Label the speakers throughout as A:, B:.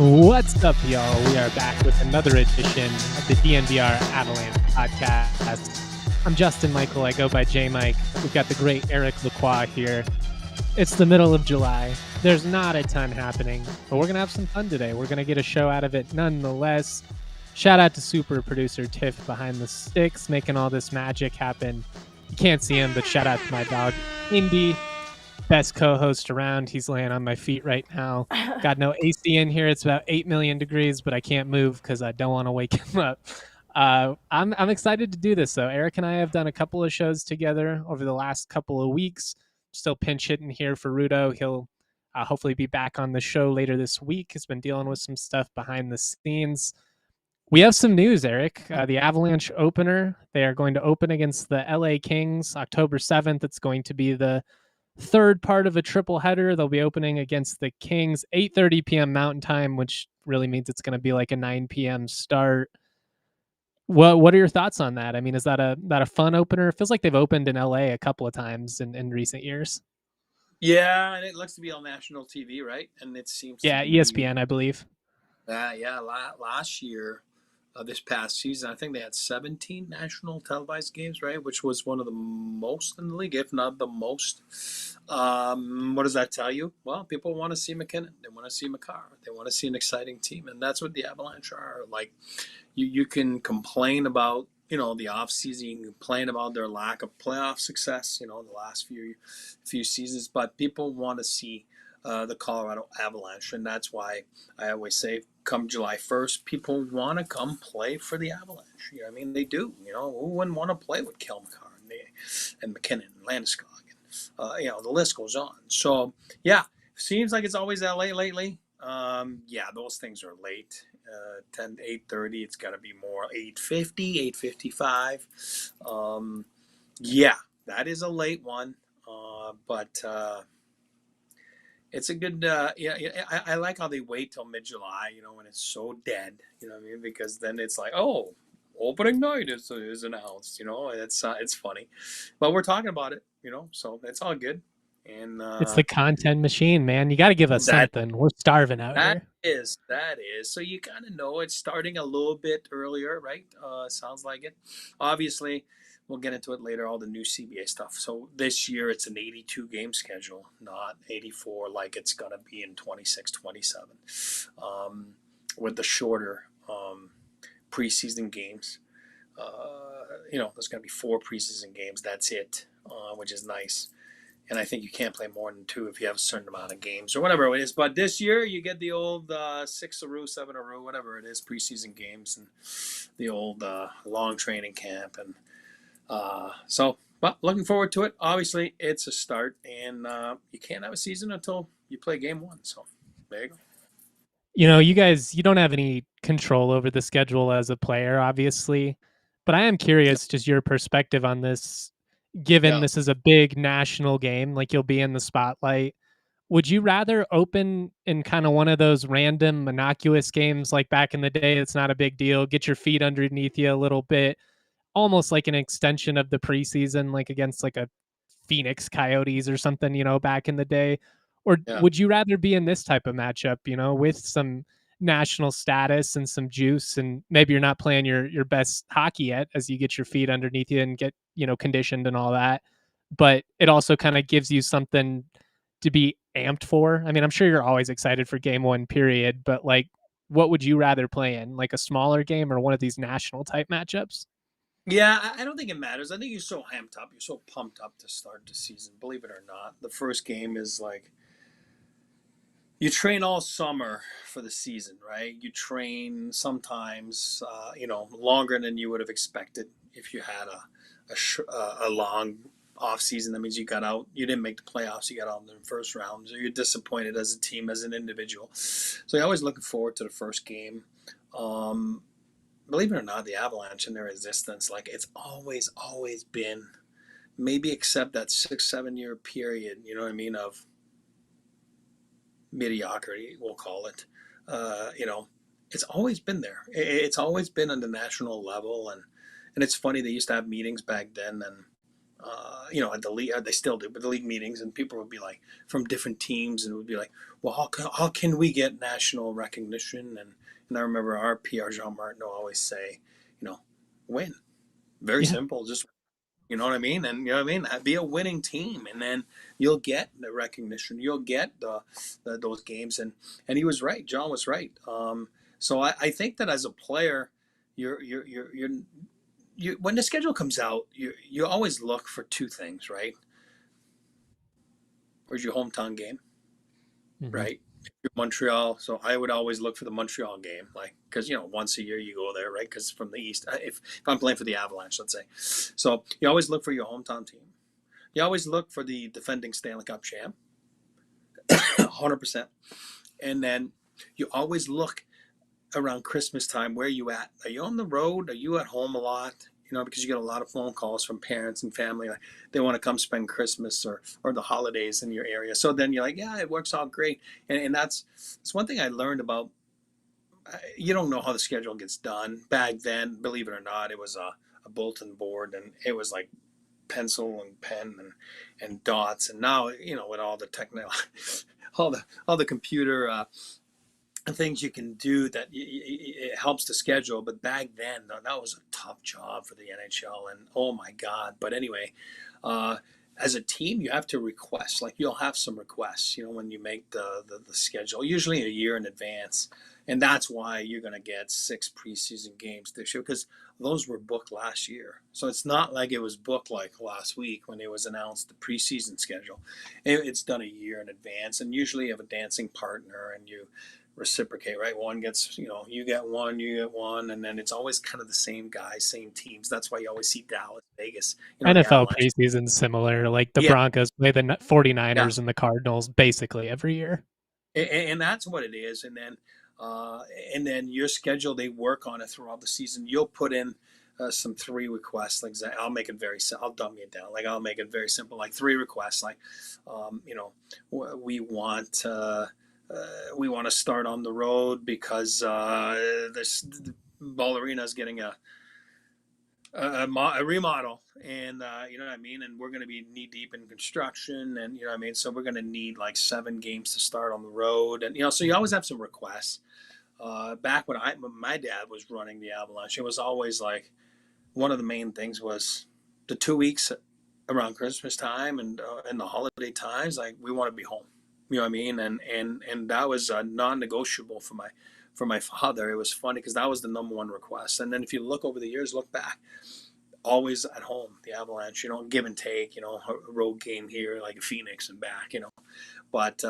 A: What's up, y'all? We are back with another edition of the DNVR Avalanche Podcast. I'm Justin Michael. I go by J-Mike. We've got the great Eric Lacroix here. It's the middle of July. There's not a ton happening, but we're going to have some fun today. We're going to get a show out of it nonetheless. Shout out to super producer Tiff behind the sticks, making all this magic happen. You can't see him, but shout out to my dog, Indy. Best co-host around. He's laying on my feet right now. Got no AC in here. It's about 8 million degrees, but I can't move because I don't want to wake him up. I'm excited to do this, though. Eric and I have done a couple of shows together over the last couple of weeks. Still pinch hitting here for Rudo. He'll hopefully be back on the show later this week. He's been dealing with some stuff behind the scenes. We have some news, Eric. The Avalanche opener, they are going to open against the LA Kings October 7th. It's going to be the third part of a triple header. They'll be opening against the Kings 8:30 p.m. Mountain Time, which really means it's going to be like a 9 p.m. start. What are your thoughts on that? I mean, is that a fun opener? It feels like they've opened in LA a couple of times in recent years.
B: Yeah, and it looks to be on national TV, right? And it seems
A: to be, ESPN, I believe.
B: Last year, this past season, I think they had 17 national televised games, right? Which was one of the most in the league, if not the most. What does that tell you? Well, people want to see McKinnon. They want to see Makar. They want to see an exciting team. And that's what the Avalanche are. Like, you can complain about, the offseason. You can complain about their lack of playoff success, the last few seasons. But people want to see the Colorado Avalanche. And that's why I always say, come July 1st, people want to come play for the Avalanche. You know what I mean? They do. Who wouldn't want to play with Kel Makar and McKinnon and Landeskog? And, the list goes on. So, yeah, seems like it's always LA lately. Those things are late. 8:30, it's got to be more 8:50, 8:55. That is a late one. But it's a good, I like how they wait till mid-July, when it's so dead, because then it's like, oh, opening night is announced, it's funny. But we're talking about it, so it's all good. And
A: it's the content machine, man. You got to give us something. We're starving out here.
B: That is. So you kind of know it's starting a little bit earlier, right? Sounds like it. Obviously, we'll get into it later, all the new CBA stuff. So this year, it's an 82-game schedule, not 84 like it's going to be in 26, 27, with the shorter preseason games. There's going to be 4 preseason games. That's it, which is nice. And I think you can't play more than 2 if you have a certain amount of games or whatever it is. But this year, you get the old 6 a row, 7 a row, whatever it is, preseason games and the old long training camp. And but looking forward to it. Obviously, it's a start. And you can't have a season until you play game 1. So there you go.
A: You guys, you don't have any control over the schedule as a player, obviously. But I am curious, just your perspective on this. Given this is a big national game, like you'll be in the spotlight, would you rather open in kind of one of those random innocuous games like back in the day? It's not a big deal. Get your feet underneath you a little bit, almost like an extension of the preseason, like against like a Phoenix Coyotes or something, back in the day? Or would you rather be in this type of matchup, with some national status and some juice, and maybe you're not playing your best hockey yet as you get your feet underneath you and get conditioned and all that, but it also kind of gives you something to be amped for? I mean, I'm sure you're always excited for game 1 period, but like, what would you rather play in, like a smaller game or one of these national type matchups?
B: Yeah, I don't think it matters. I think you're so amped up, you're so pumped up to start the season, believe it or not. The first game is like, you train all summer for the season, right? You train sometimes, longer than you would have expected if you had a long off season. That means you got out. You didn't make the playoffs. You got out in the first round. So you're disappointed as a team, as an individual. So you're always looking forward to the first game. Believe it or not, the Avalanche and their existence, like it's always been, maybe except that 6-7 year period, you know what I mean, of mediocrity, we'll call it. It's always been there. It's always been on the national level, and it's funny, they used to have meetings back then, and at the league, they still do, but the league meetings, and people would be like from different teams, and it would be like, well, how can we get national recognition? And I remember our PR Jean Martin always say, win. Very simple, just. You know what I mean? And be a winning team, and then you'll get the recognition. You'll get those games, and he was right. John was right. So I think that as a player, you're when the schedule comes out, you always look for two things, right? Where's your hometown game, right? Montreal, so I would always look for the Montreal game, like, because once a year you go there, right? Because from the East, if I'm playing for the Avalanche, let's say, so you always look for your hometown team. You always look for the defending Stanley Cup champ, 100%, and then you always look around Christmas time. Where are you at? Are you on the road? Are you at home a lot? Because you get a lot of phone calls from parents and family. Like they want to come spend Christmas or the holidays in your area. So then you're like, yeah, it works out great. And that's one thing I learned about. You don't know how the schedule gets done. Back then, believe it or not, it was a bulletin board, and it was like pencil and pen and dots. And now, with all the technical, all the computer things you can do, that it helps to schedule. But back then, that was a tough job for the NHL, and oh my God. But anyway, as a team, you have to request. Like you'll have some requests, when you make the schedule, usually a year in advance. And that's why you're going to get 6 preseason games this year, because those were booked last year. So it's not like it was booked like last week when it was announced the preseason schedule. It's done a year in advance, and usually you have a dancing partner and you reciprocate, right? One gets, you get one, and then it's always kind of the same guys, same teams. That's why you always see Dallas, Vegas.
A: NFL preseason's similar. Like the Broncos play the 49ers and the Cardinals basically every year.
B: And that's what it is. And then your schedule, they work on it throughout the season. You'll put in some 3 requests. Like I'll make it very simple. I'll dumb it down. Like I'll make it very simple. Like 3 requests. Like, we want to start on the road because the ballerina is getting a remodel, and you know what I mean, and we're going to be knee deep in construction, and you know what I mean, so we're going to need like 7 games to start on the road, and so you always have some requests. Back when my dad was running the Avalanche, it was always like one of the main things was the 2 weeks around Christmas time and the holiday times, like we want to be home. You know what I mean? And that was non-negotiable for my father. It was funny because that was the number one request. And then if you look over the years, look back, always at home, the Avalanche, give and take, a road game here, like Phoenix and back, But,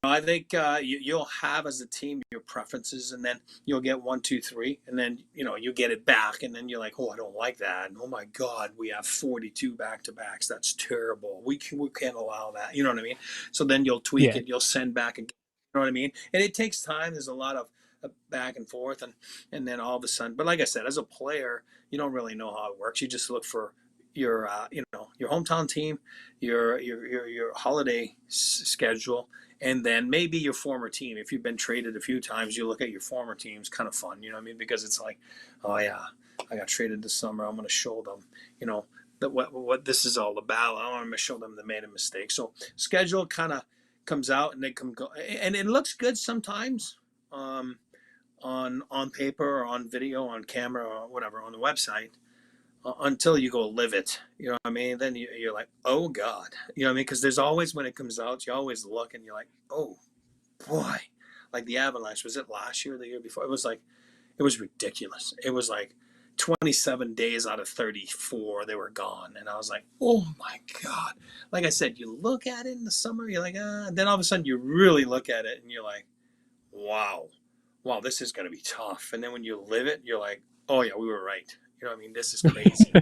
B: I think you'll have as a team your preferences, and then you'll get 1, 2, 3, and then, you get it back, and then you're like, oh, I don't like that. And, oh, my God, we have 42 back-to-backs. That's terrible. We can't allow that. You know what I mean? So then you'll tweak it. You'll send back again. You know what I mean? And it takes time. There's a lot of back and forth, and then all of a sudden. But like I said, as a player, you don't really know how it works. You just look for your your hometown team, your holiday schedule, and then maybe your former team. If you've been traded a few times, you look at your former teams. Kind of fun, you know what I mean? Because it's like, oh yeah, I got traded this summer. I'm going to show them, that what this is all about. I want to show them they made a mistake. So schedule kind of comes out, and they go, and it looks good sometimes, on paper or on video, on camera or whatever, on the website. Until you go live it, you know what I mean? Then you're like, oh God, you know what I mean? Because there's always, when it comes out, you always look and you're like, oh boy, like the Avalanche, was it last year or the year before? It was ridiculous. It was like 27 days out of 34, they were gone. And I was like, oh my God. Like I said, you look at it in the summer, you're like, and then all of a sudden you really look at it and you're like, wow, this is going to be tough. And then when you live it, you're like, oh yeah, we were right. You know what I mean? This is crazy.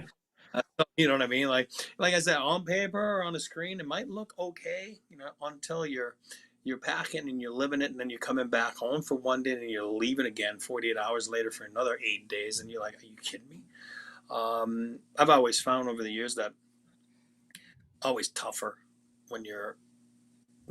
B: You know what I mean? Like I said, on paper or on the screen, it might look okay, until you're packing and you're living it, and then you're coming back home for one day and you're leaving again 48 hours later for another 8 days, and you're like, are you kidding me? I've always found over the years that always tougher when you're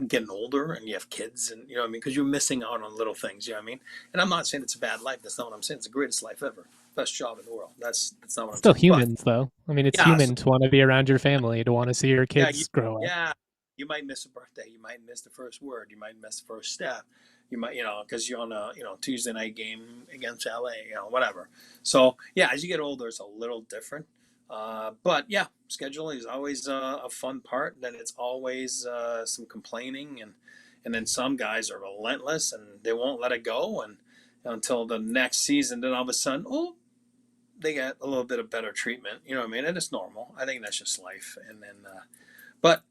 B: getting older and you have kids, and you know what I mean, because you're missing out on little things. You know what I mean? And I'm not saying it's a bad life. That's not what I'm saying. It's the greatest life ever, best job in the world. That's not what I'm
A: Still
B: saying. But
A: humans, though. I mean, it's
B: yeah,
A: human to want to be around your family, to want to see your
B: yeah,
A: kids grow up.
B: yeah. You might miss a birthday. You might miss the first word. You might miss the first step. You might, because you're on a, Tuesday night game against LA, whatever. So yeah, as you get older, it's a little different. But yeah, scheduling is always a fun part. Then it's always some complaining, and then some guys are relentless and they won't let it go, and until the next season, then all of a sudden, oh, they get a little bit of better treatment. You know what I mean? And it's normal. I think that's just life. And then, but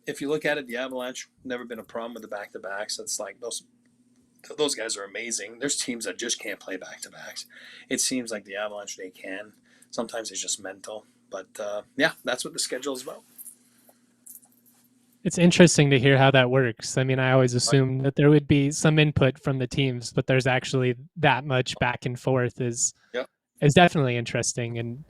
B: if you look at it, the Avalanche never been a problem with the back-to-backs. It's like those guys are amazing. There's teams that just can't play back-to-backs. It seems like the Avalanche, they can. Sometimes it's just mental. But yeah, that's what the schedule is about.
A: It's interesting to hear how that works. I mean, I always assumed that there would be some input from the teams, but there's actually that much back and forth is definitely interesting. And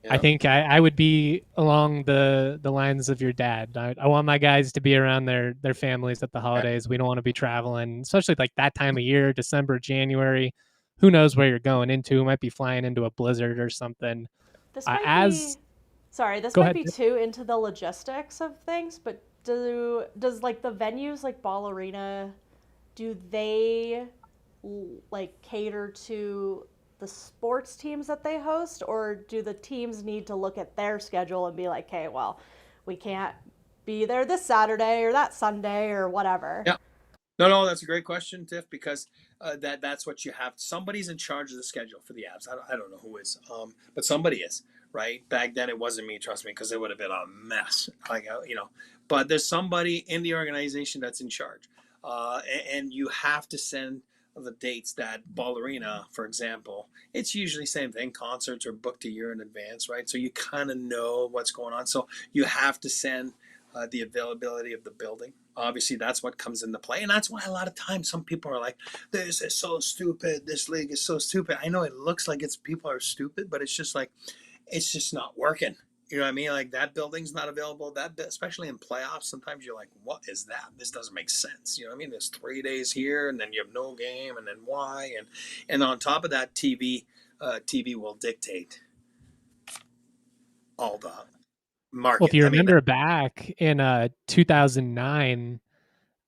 A: I think I would be along the lines of your dad. I want my guys to be around their families at the holidays. We don't want to be traveling, especially like that time of year, December, January. Who knows where you're going into? We might be flying into a blizzard or something.
C: This might be too into the logistics of things, but does like the venues like Ball Arena, do they like cater to the sports teams that they host, or do the teams need to look at their schedule and be like, hey, well, we can't be there this Saturday or that Sunday or whatever?
B: Yeah. No, that's a great question, Tiff, because that's what you have. Somebody's in charge of the schedule for the Avs. I don't know who is, but somebody is, right? Back then it wasn't me, trust me, because it would have been a mess. But there's somebody in the organization that's in charge, and you have to send the dates that Ball Arena, for example, it's usually same thing. Concerts are booked a year in advance, right? So you kind of know what's going on. So you have to send the availability of the building. Obviously, that's what comes into play. And that's why a lot of times some people are like, this is so stupid. This league is so stupid. I know it looks like people are stupid, but it's just like, it's just not working. You know what I mean? Like that building's not available. That, especially in playoffs, sometimes you're like, what is that? This doesn't make sense. You know what I mean? There's 3 days here, and then you have no game, and then why? And on top of that, TV will dictate all the market.
A: Well, if you remember back in 2009,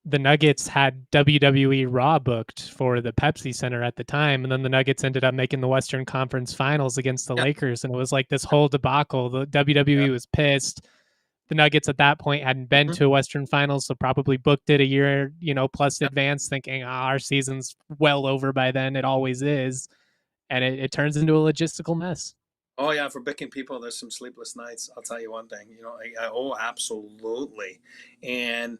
A: the Nuggets had WWE Raw booked for the Pepsi Center at the time, and then the Nuggets ended up making the Western Conference Finals against the Lakers, and it was like this whole debacle. The WWE was pissed. The Nuggets at that point hadn't been to a Western Finals, so probably booked it a year, plus advance, thinking our season's well over by then. It always is, and it turns into a logistical mess.
B: Oh yeah, for booking people, there's some sleepless nights. I'll tell you one thing. Absolutely, and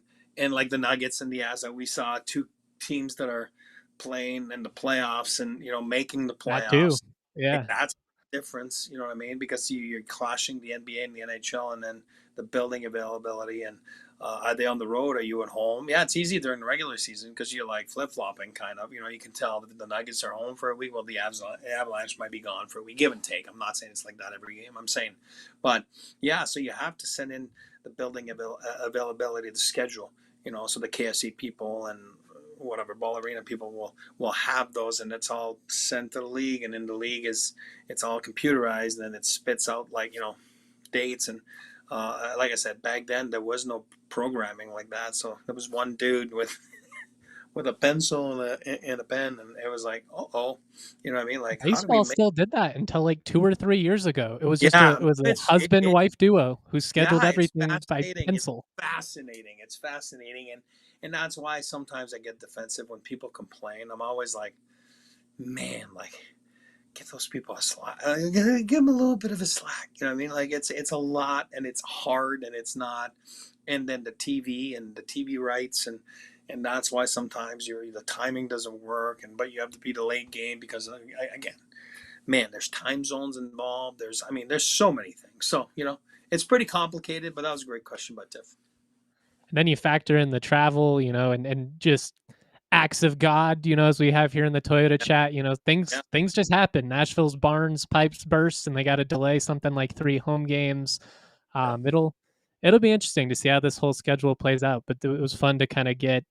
B: like the Nuggets and the Avs, we saw two teams that are playing in the playoffs and making the playoffs.
A: That too. Yeah,
B: that's the difference. You know what I mean? Because you're clashing the NBA and the NHL, and then the building availability. And are they on the road? Are you at home? Yeah, it's easy during the regular season because you're like flip flopping kind of. You can tell that the Nuggets are home for a week. Well, the Avalanche might be gone for a week. Give and take. I'm not saying it's like that every game. I'm saying, but yeah. So you have to send in the building availability, the schedule. So the KFC people and whatever Ball Arena people will have those, and it's all sent to the league, and in the league it's all computerized, and it spits out like dates. And like I said, back then there was no programming like that, so there was one dude with a pencil and a pen, and it was like, you know what I mean? Like
A: baseball still did that until like 2 or 3 years ago. It was just a husband-wife duo who scheduled everything by pencil.
B: It's fascinating, and that's why sometimes I get defensive when people complain. I'm always like, man, like get those people a slack. Give them a little bit of a slack. You know what I mean? Like it's a lot, and it's hard, and it's not. And then the TV rights, and that's why sometimes the timing doesn't work, but you have to be the late game because again, man, there's time zones involved. There's so many things. So, it's pretty complicated, but that was a great question by Tiff.
A: And then you factor in the travel, and just acts of God, as we have here in the Toyota chat, things just happen. Nashville's barns pipes burst and they got to delay something like 3 home games. It'll be interesting to see how this whole schedule plays out, but it was fun to kind of get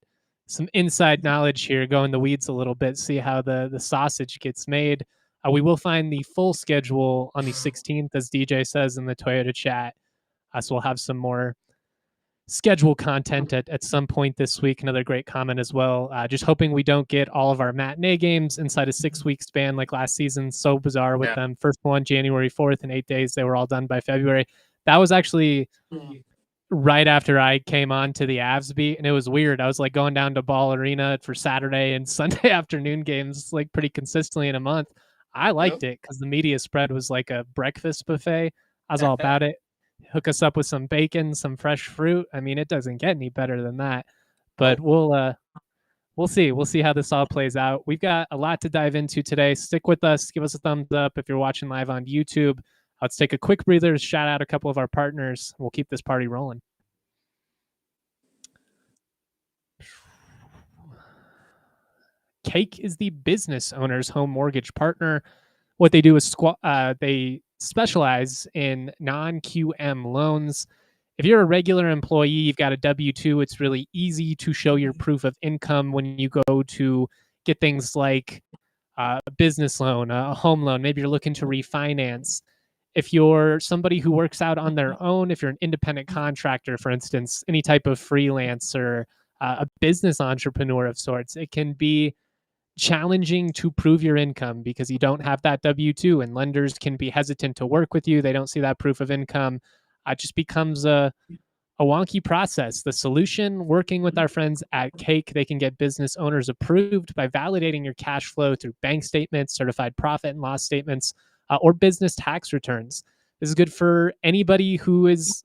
A: some inside knowledge here, go in the weeds a little bit, see how the sausage gets made. We will find the full schedule on the 16th, as DJ says in the Toyota chat. So we'll have some more schedule content at some point this week. Another great comment as well. Just hoping we don't get all of our matinee games inside a 6-week span like last season. So bizarre with them. First one, January 4th, in 8 days. They were all done by February. That was actually right after I came on to the Avs beat, and it was weird. I was like going down to Ball Arena for Saturday and Sunday afternoon games like pretty consistently in a month. I liked it because the media spread was like a breakfast buffet. I was all about it. Hook us up with some bacon, some fresh fruit. I mean, it doesn't get any better than that. But we'll see. We'll see how this all plays out. We've got a lot to dive into today. Stick with us. Give us a thumbs up if you're watching live on YouTube. Let's take a quick breather to shout out a couple of our partners. We'll keep this party rolling. Cake is the business owner's home mortgage partner. What they do is they specialize in non-QM loans. If you're a regular employee, you've got a W-2, it's really easy to show your proof of income when you go to get things like a business loan, a home loan. Maybe you're looking to refinance. If you're somebody who works out on their own, if you're an independent contractor, for instance, any type of freelancer, a business entrepreneur of sorts, it can be challenging to prove your income because you don't have that W-2, and lenders can be hesitant to work with you. They don't see that proof of income. It just becomes a wonky process. The solution, working with our friends at Cake, they can get business owners approved by validating your cash flow through bank statements, certified profit and loss statements, or business tax returns. This is good for anybody who is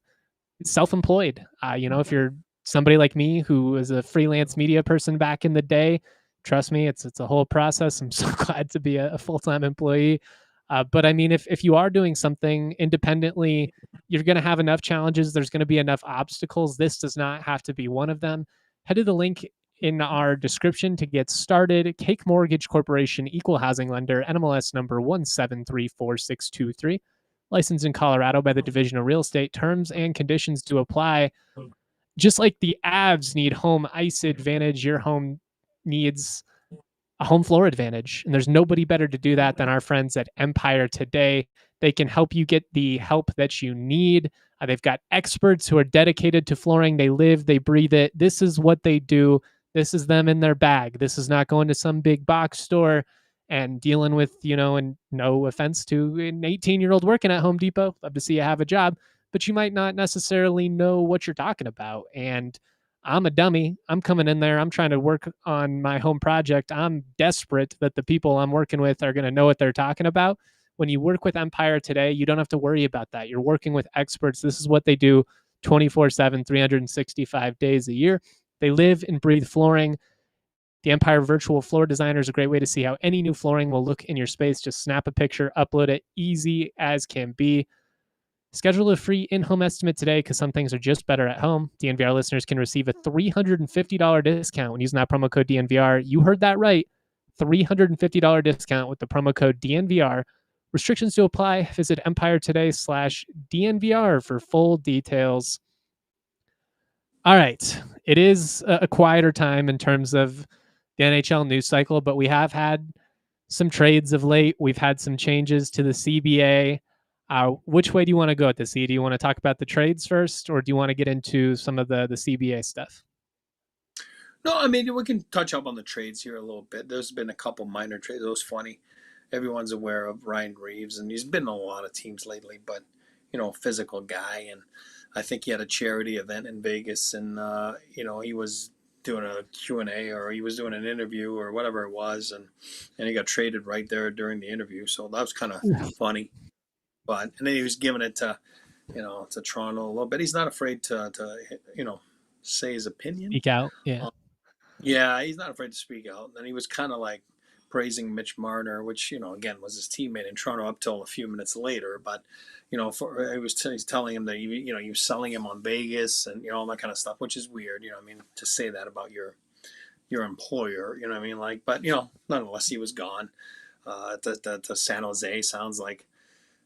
A: self-employed. If you're somebody like me who was a freelance media person back in the day, trust me, it's a whole process. I'm so glad to be a full-time employee. But I mean, if you are doing something independently, you're going to have enough challenges. There's going to be enough obstacles. This does not have to be one of them. Head to the link in our description to get started. Cake Mortgage Corporation, equal housing lender, NMLS number 1734623. Licensed in Colorado by the Division of Real Estate. Terms and conditions to apply. Just like the Avs need home ice advantage, your home needs a home floor advantage. And there's nobody better to do that than our friends at Empire Today. They can help you get the help that you need. They've got experts who are dedicated to flooring. They live, they breathe it. This is what they do. This is them in their bag. This is not going to some big box store and dealing with, and no offense to an 18-year-old working at Home Depot. Love to see you have a job, but you might not necessarily know what you're talking about. And I'm a dummy. I'm coming in there. I'm trying to work on my home project. I'm desperate that the people I'm working with are going to know what they're talking about. When you work with Empire Today, you don't have to worry about that. You're working with experts. This is what they do 24/7, 365 days a year. They live and breathe flooring. The Empire Virtual Floor Designer is a great way to see how any new flooring will look in your space. Just snap a picture, upload it, easy as can be. Schedule a free in-home estimate today because some things are just better at home. DNVR listeners can receive a $350 discount when using that promo code DNVR. You heard that right. $350 discount with the promo code DNVR. Restrictions to apply. Visit EmpireToday/DNVR for full details. All right. It is a quieter time in terms of the NHL news cycle, but we have had some trades of late. We've had some changes to the CBA. Which way do you want to go at this, E? Do you want to talk about the trades first, or do you want to get into some of the CBA stuff?
B: No, I mean, we can touch up on the trades here a little bit. There's been a couple minor trades. It was funny. Everyone's aware of Ryan Reaves, and he's been on a lot of teams lately, but, physical guy. And I think he had a charity event in Vegas, and, he was doing a Q&A, or he was doing an interview or whatever it was, and he got traded right there during the interview. So that was kind of funny. And then he was giving it to, to Toronto a little bit. He's not afraid to say his opinion.
A: Speak out, yeah.
B: Yeah, he's not afraid to speak out. And then he was kind of like praising Mitch Marner, which, again, was his teammate in Toronto up till a few minutes later. But, he's telling him that, he was selling him on Vegas and, all that kind of stuff, which is weird, to say that about your employer, but, nonetheless, he was gone. To San Jose. Sounds like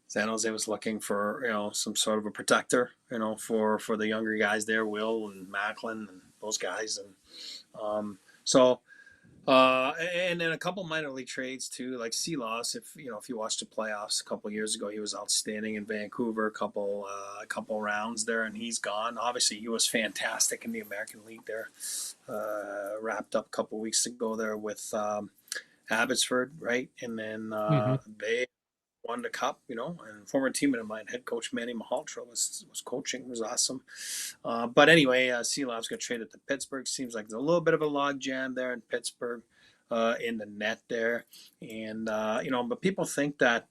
B: San Jose was looking for, some sort of a protector, for the younger guys there, Will and Macklin and those guys. And and then a couple minor league trades too, like Šilovs. If you watched the playoffs a couple years ago, he was outstanding in Vancouver. A couple rounds there, and he's gone. Obviously, he was fantastic in the American League there. Wrapped up a couple weeks ago there with Abbotsford, right? And then they won the cup, and former teammate of mine, head coach Manny Malhotra, was coaching. It was awesome. But anyway, Šilovs got traded to Pittsburgh. Seems like there's a little bit of a log jam there in Pittsburgh, in the net there. And, but people think that,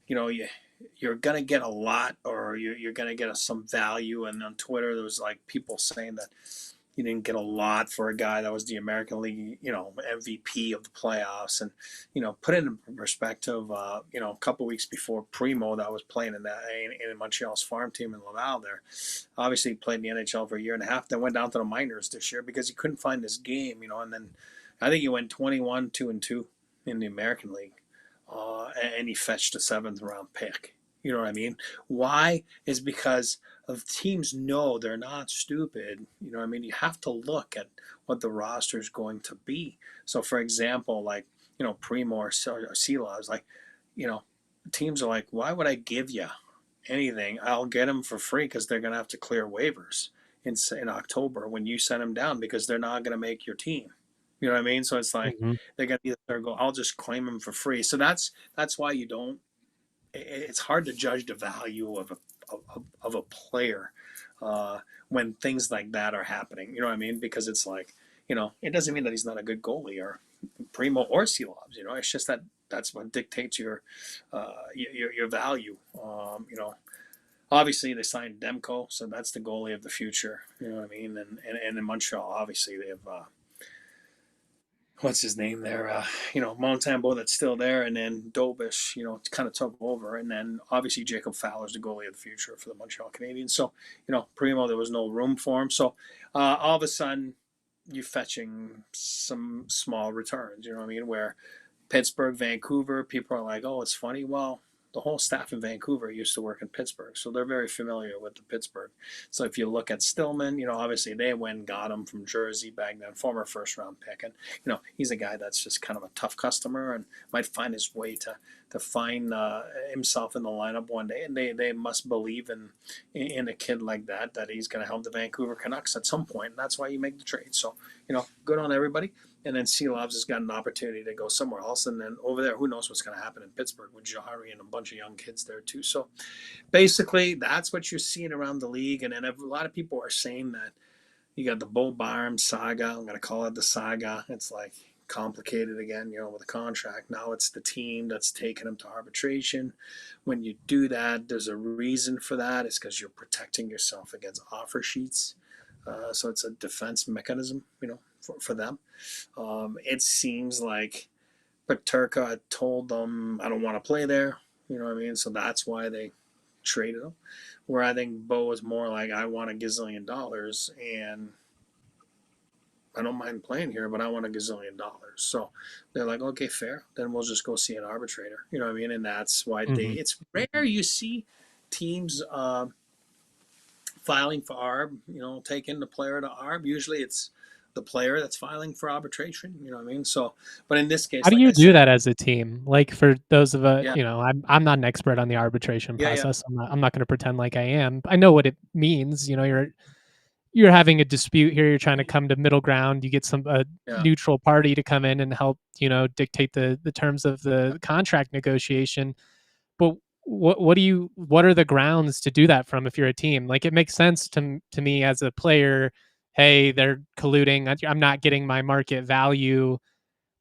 B: you're going to get a lot, or you're going to get some value. And on Twitter, there was like people saying that you didn't get a lot for a guy that was the American League, MVP of the playoffs. And, put it in perspective, a couple of weeks before Primo that was playing in Montreal's farm team in Laval there. Obviously, he played in the NHL for a year and a half, then went down to the minors this year because he couldn't find his game, and then I think he went 21-2-2 in the American League. And he fetched a 7th round pick. You know what I mean? Why? Is because of teams know they're not stupid. You know what I mean? You have to look at what the roster is going to be. So, for example, like, Primo or Šilovs, like, teams are like, why would I give you anything? I'll get them for free because they're going to have to clear waivers in October when you send them down because they're not going to make your team. You know what I mean? So it's like they're going to either go, I'll just claim them for free. So that's why you don't. It's hard to judge the value of a player when things like that are happening. You know what I mean? Because it's like, it doesn't mean that he's not a good goalie or Primo or Šilovs. It's just that's what dictates your value. Obviously they signed Demko, so that's the goalie of the future. You know what I mean? And in Montreal, obviously they have. What's his name there? Montembeault that's still there, and then Dobish, kind of took over, and then obviously Jacob Fowler's the goalie of the future for the Montreal Canadiens. So, Primo, there was no room for him. So, all of a sudden, you're fetching some small returns. You know what I mean? Where Pittsburgh, Vancouver, people are like, "Oh, it's funny." Well, the whole staff in Vancouver used to work in Pittsburgh, so they're very familiar with the Pittsburgh. So if you look at Stillman, obviously they went and got him from Jersey back then, former first-round pick. And, he's a guy that's just kind of a tough customer and might find his way to find himself in the lineup one day. And they must believe in a kid like that he's going to help the Vancouver Canucks at some point. And that's why you make the trade. So, good on everybody. And then Šilovs has got an opportunity to go somewhere else. And then over there, who knows what's going to happen in Pittsburgh with Jari and a bunch of young kids there too. So basically, that's what you're seeing around the league. And then a lot of people are saying that you got the Bowen Byram saga. I'm going to call it the saga. It's like complicated again, with a contract. Now it's the team that's taking him to arbitration. When you do that, there's a reason for that. It's because you're protecting yourself against offer sheets. So it's a defense mechanism, for them. It seems like Peterka had told them, I don't want to play there. You know what I mean? So that's why they traded him. Where I think Bo was more like, I want $1 gazillion and I don't mind playing here, but I want $1 gazillion. So they're like, okay, fair. Then we'll just go see an arbitrator. You know what I mean? And that's why it's rare you see teams filing for ARB, taking the player to ARB. Usually it's the player that's filing for arbitration. You know what I mean? So, but in this case,
A: how do you do that as a team? Like for those of us, I'm not an expert on the arbitration process. Yeah. I'm not going to pretend like I am. I know what it means. You're having a dispute here. You're trying to come to middle ground. You get a neutral party to come in and help, dictate the terms of the contract negotiation. But what are the grounds to do that from if you're a team? Like, it makes sense to me as a player. Hey, they're colluding. I'm not getting my market value.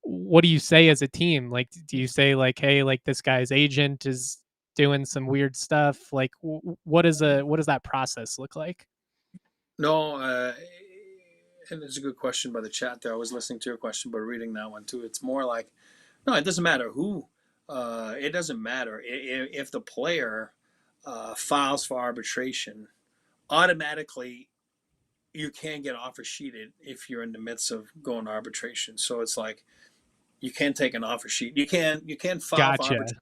A: What do you say as a team? Like, do you say like, hey, like this guy's agent is doing some weird stuff? Like, what does that process look like?
B: No, and it's a good question by the chat there. I was listening to your question, but reading that one too. It's more like No, it doesn't matter who. It doesn't matter if the player files for arbitration. Automatically, you can't get offer sheeted if you're in the midst of going to arbitration. So it's like you can't take an offer sheet. You can't file for
A: Gotcha.
B: arbitration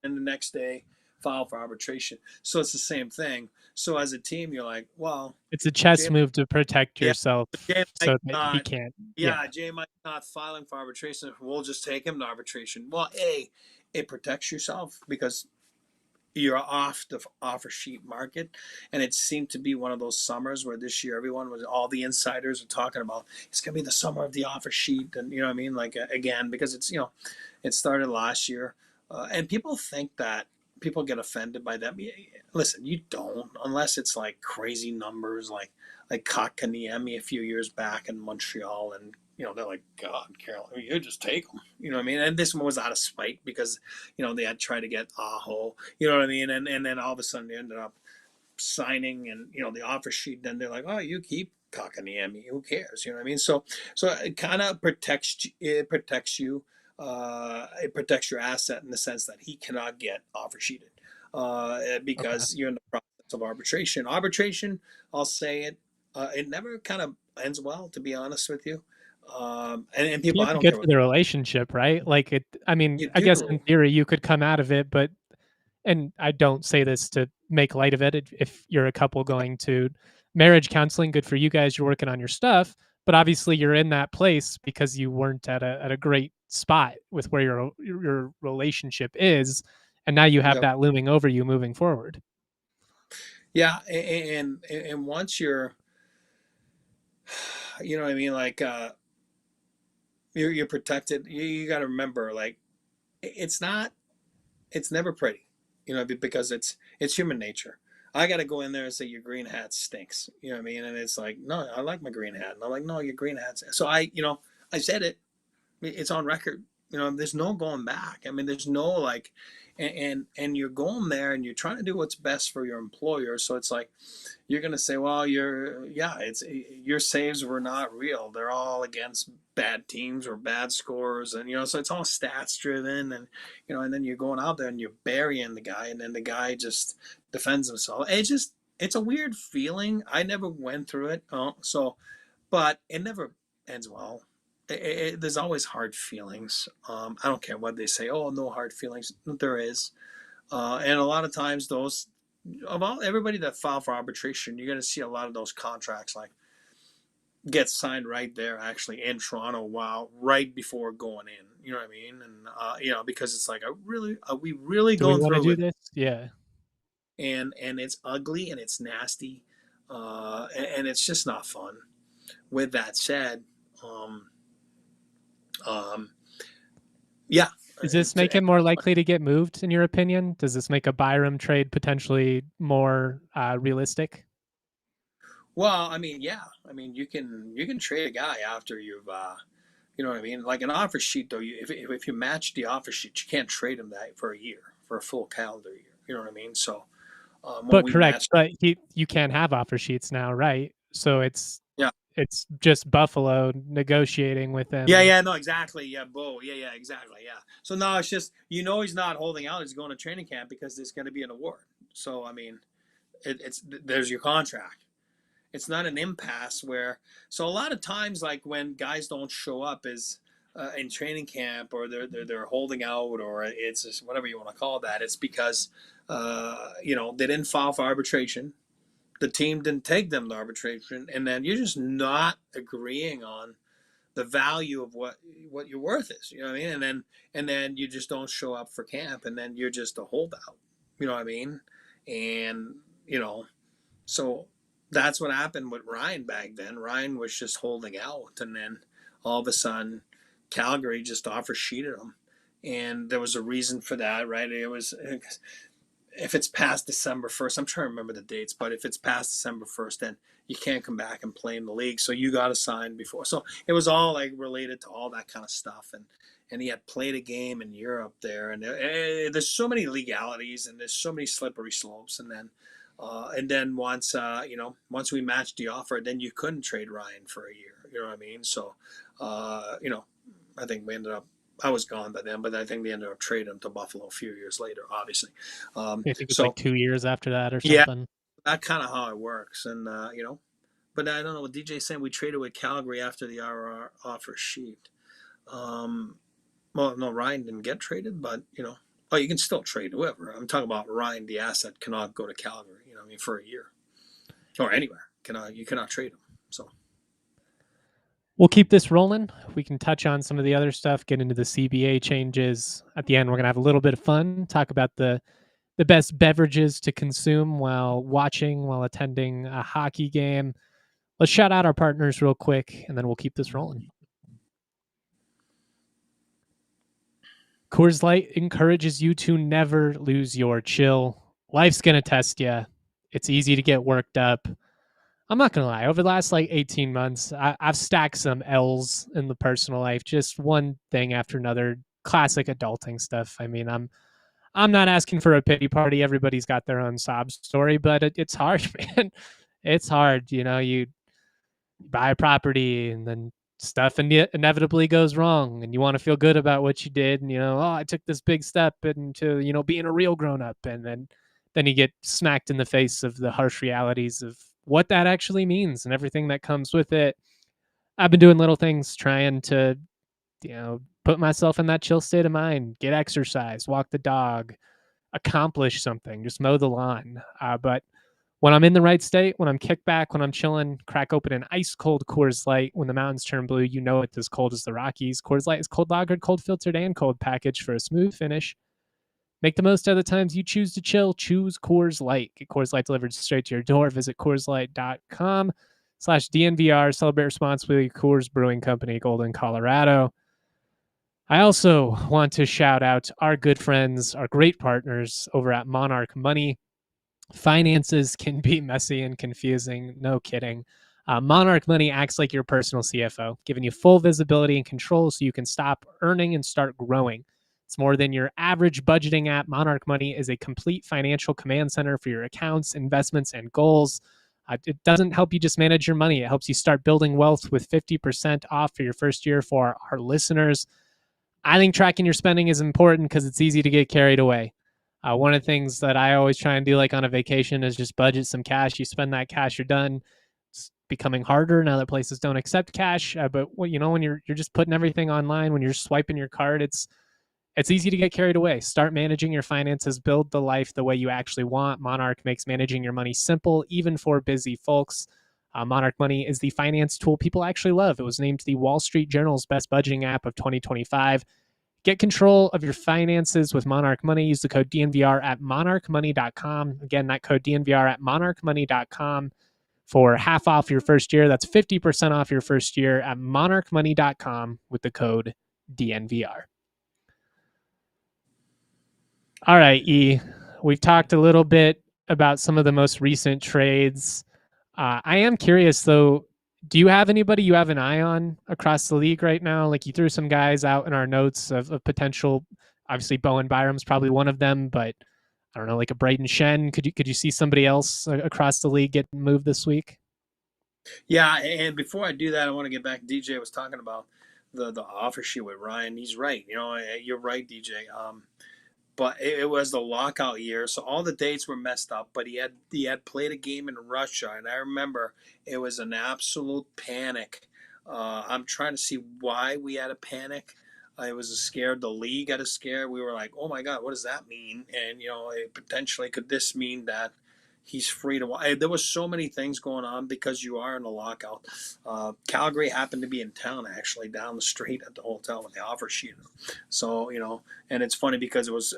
B: and the next day file for arbitration. So it's the same thing. So as a team, you're like, well,
A: it's a chess
B: Jay,
A: move to protect
B: yeah,
A: yourself so that he can't.
B: Yeah, Jay might not filing for arbitration. We'll just take him to arbitration. Well, it protects yourself because you're off the offer sheet market, and it seemed to be one of those summers where this year all the insiders are talking about it's gonna be the summer of the offer sheet, and you know what I mean, like again, because it's it started last year, and people think that people get offended by that. Listen, you don't, unless it's like crazy numbers like Kotkaniemi a few years back in Montreal, and they're like, God, Carol, you just take them. You know what I mean? And this one was out of spite because, they had tried to get Aho, you know what I mean? And then all of a sudden they ended up signing and, the offer sheet. Then they're like, oh, you keep Kotkaniemi. Who cares? You know what I mean? So it kind of protects you. It protects your asset in the sense that he cannot get offer sheeted because you're in the process of arbitration. Arbitration, I'll say it, it never kind of ends well, to be honest with you. And people, I don't
A: good
B: care
A: for the relationship, right? Like I guess in theory you could come out of it, but, and I don't say this to make light of it. If you're a couple going to marriage counseling, good for you guys. You're working on your stuff, but obviously you're in that place because you weren't at a great spot with where your relationship is, and now you have that looming over you moving forward.
B: Yeah, and once you're, you know what I mean, like you're protected. You got to remember, like it's never pretty, because it's human nature. I got to go in there and say your green hat stinks. You know what I mean? And it's like, no, I like my green hat. And I'm like, no, your green hat's. So I said it. It's on record. There's no going back. I mean, there's no like, and you're going there and you're trying to do what's best for your employer. So it's like, you're going to say, well, your saves were not real. They're all against bad teams or bad scores. And, so it's all stats driven. And, and then you're going out there and you're burying the guy. And then the guy just defends himself. It's a weird feeling. I never went through it. But it never ends well. There's always hard feelings. I don't care what they say. Oh, no hard feelings. There is. And a lot of times everybody that filed for arbitration, you're going to see a lot of those contracts like get signed right there, actually in Toronto, right before going in. You know what I mean? And because it's like, are we really going through
A: this? Yeah.
B: And it's ugly and it's nasty, and it's just not fun. With that said, yeah.
A: Does this make him more likely to get moved, in your opinion? Does this make a Byram trade potentially more realistic?
B: Well, I mean, yeah. I mean, you can trade a guy after you've, you know what I mean? Like an offer sheet, though, if you match the offer sheet, you can't trade him that for a year, for a full calendar year. You know what I mean? So,
A: but correct, but you can't have offer sheets now, right? So it's just Buffalo negotiating with him.
B: Yeah, no, exactly. Yeah, Bo. Yeah, exactly. Yeah. So now it's just, he's not holding out. He's going to training camp because there's going to be an award. So, I mean, there's your contract. It's not an impasse so a lot of times, like when guys don't show up is in training camp or they're holding out or it's just whatever you want to call that. It's because, they didn't file for arbitration. The team didn't take them to arbitration, and then you're just not agreeing on the value of what your worth is. You know what I mean? And then you just don't show up for camp, and then you're just a holdout. You know what I mean? And so that's what happened with Ryan back then. Ryan was just holding out, and then all of a sudden, Calgary just offer sheeted him, and there was a reason for that, right? It was. If it's past December 1st, I'm trying to remember the dates, but if it's past December 1st, then you can't come back and play in the league. So you got to sign before. So it was all like related to all that kind of stuff. And he had played a game in Europe there. And there's so many legalities and there's so many slippery slopes. And then once we matched the offer, then you couldn't trade Ryan for a year. You know what I mean? So, I think we ended up I was gone by then, but I think they ended up trading him to Buffalo a few years later, obviously.
A: I think it was like 2 years after that or
B: Yeah,
A: something.
B: that's kind of how it works. And, but I don't know what DJ's saying. We traded with Calgary after the RR offer sheet. Well, no, Ryan didn't get traded, but, you can still trade whoever. I'm talking about Ryan, the asset, cannot go to Calgary, for a year or anywhere. You cannot trade him. So
A: we'll keep this rolling. We can touch on some of the other stuff, get into the CBA changes. At the end, we're going to have a little bit of fun, talk about the best beverages to consume while attending a hockey game. Let's shout out our partners real quick, and then we'll keep this rolling. Coors Light encourages you to never lose your chill. Life's going to test you. It's easy to get worked up. I'm not going to lie. Over the last 18 months, I've stacked some L's in the personal life, just one thing after another, classic adulting stuff. I mean, I'm not asking for a pity party. Everybody's got their own sob story, but it's hard, man. It's hard. You buy a property and then stuff inevitably goes wrong and you want to feel good about what you did. And, I took this big step into, being a real grown up. And then you get smacked in the face of the harsh realities of what that actually means and everything that comes with it. I've been doing little things trying to, put myself in that chill state of mind, get exercise, walk the dog, accomplish something, just mow the lawn. But when I'm in the right state, when I'm kicked back, when I'm chilling, crack open an ice cold Coors Light. When the mountains turn blue, it's as cold as the Rockies. Coors Light is cold lagered, cold filtered, and cold packaged for a smooth finish. Make the most out of the times you choose to chill. Choose Coors Light. Get Coors Light delivered straight to your door. Visit CoorsLight.com/DNVR. Celebrate responsibly. Coors Brewing Company, Golden, Colorado. I also want to shout out our good friends, our great partners over at Monarch Money. Finances can be messy and confusing. No kidding. Monarch Money acts like your personal CFO, giving you full visibility and control so you can stop earning and start growing. It's more than your average budgeting app. Monarch Money is a complete financial command center for your accounts, investments, and goals. It doesn't help you just manage your money. It helps you start building wealth with 50% off for your first year for our listeners. I think tracking your spending is important because it's easy to get carried away. One of the things that I always try and do on a vacation is just budget some cash. You spend that cash, you're done. It's becoming harder now that places don't accept cash. But when you're just putting everything online, when you're swiping your card, it's easy to get carried away. Start managing your finances, build the life the way you actually want. Monarch makes managing your money simple, even for busy folks. Monarch Money is the finance tool people actually love. It was named the Wall Street Journal's best budgeting app of 2025. Get control of your finances with Monarch Money. Use the code DNVR at monarchmoney.com. Again, that code DNVR at monarchmoney.com for half off your first year. That's 50% off your first year at monarchmoney.com with the code DNVR. All right, E. We've talked a little bit about some of the most recent trades. I am curious, though, do you have anybody you have an eye on across the league right now? You threw some guys out in our notes of potential. Obviously, Bowen Byram's probably one of them, but I don't know, a Brayden Schenn. Could you see somebody else across the league get moved this week?
B: Yeah, and before I do that, I want to get back. DJ was talking about the offer sheet with Ryan. He's right. You're right, DJ. But it was the lockout year, so all the dates were messed up. But he had played a game in Russia, and I remember it was an absolute panic. I'm trying to see why we had a panic. It was a scare. The league had a scare. We were like, "Oh my God, what does that mean?" And potentially could this mean that he's free to? There was so many things going on because you are in a lockout. Calgary happened to be in town, actually, down the street at the hotel with the offer sheet. So, and it's funny because it was,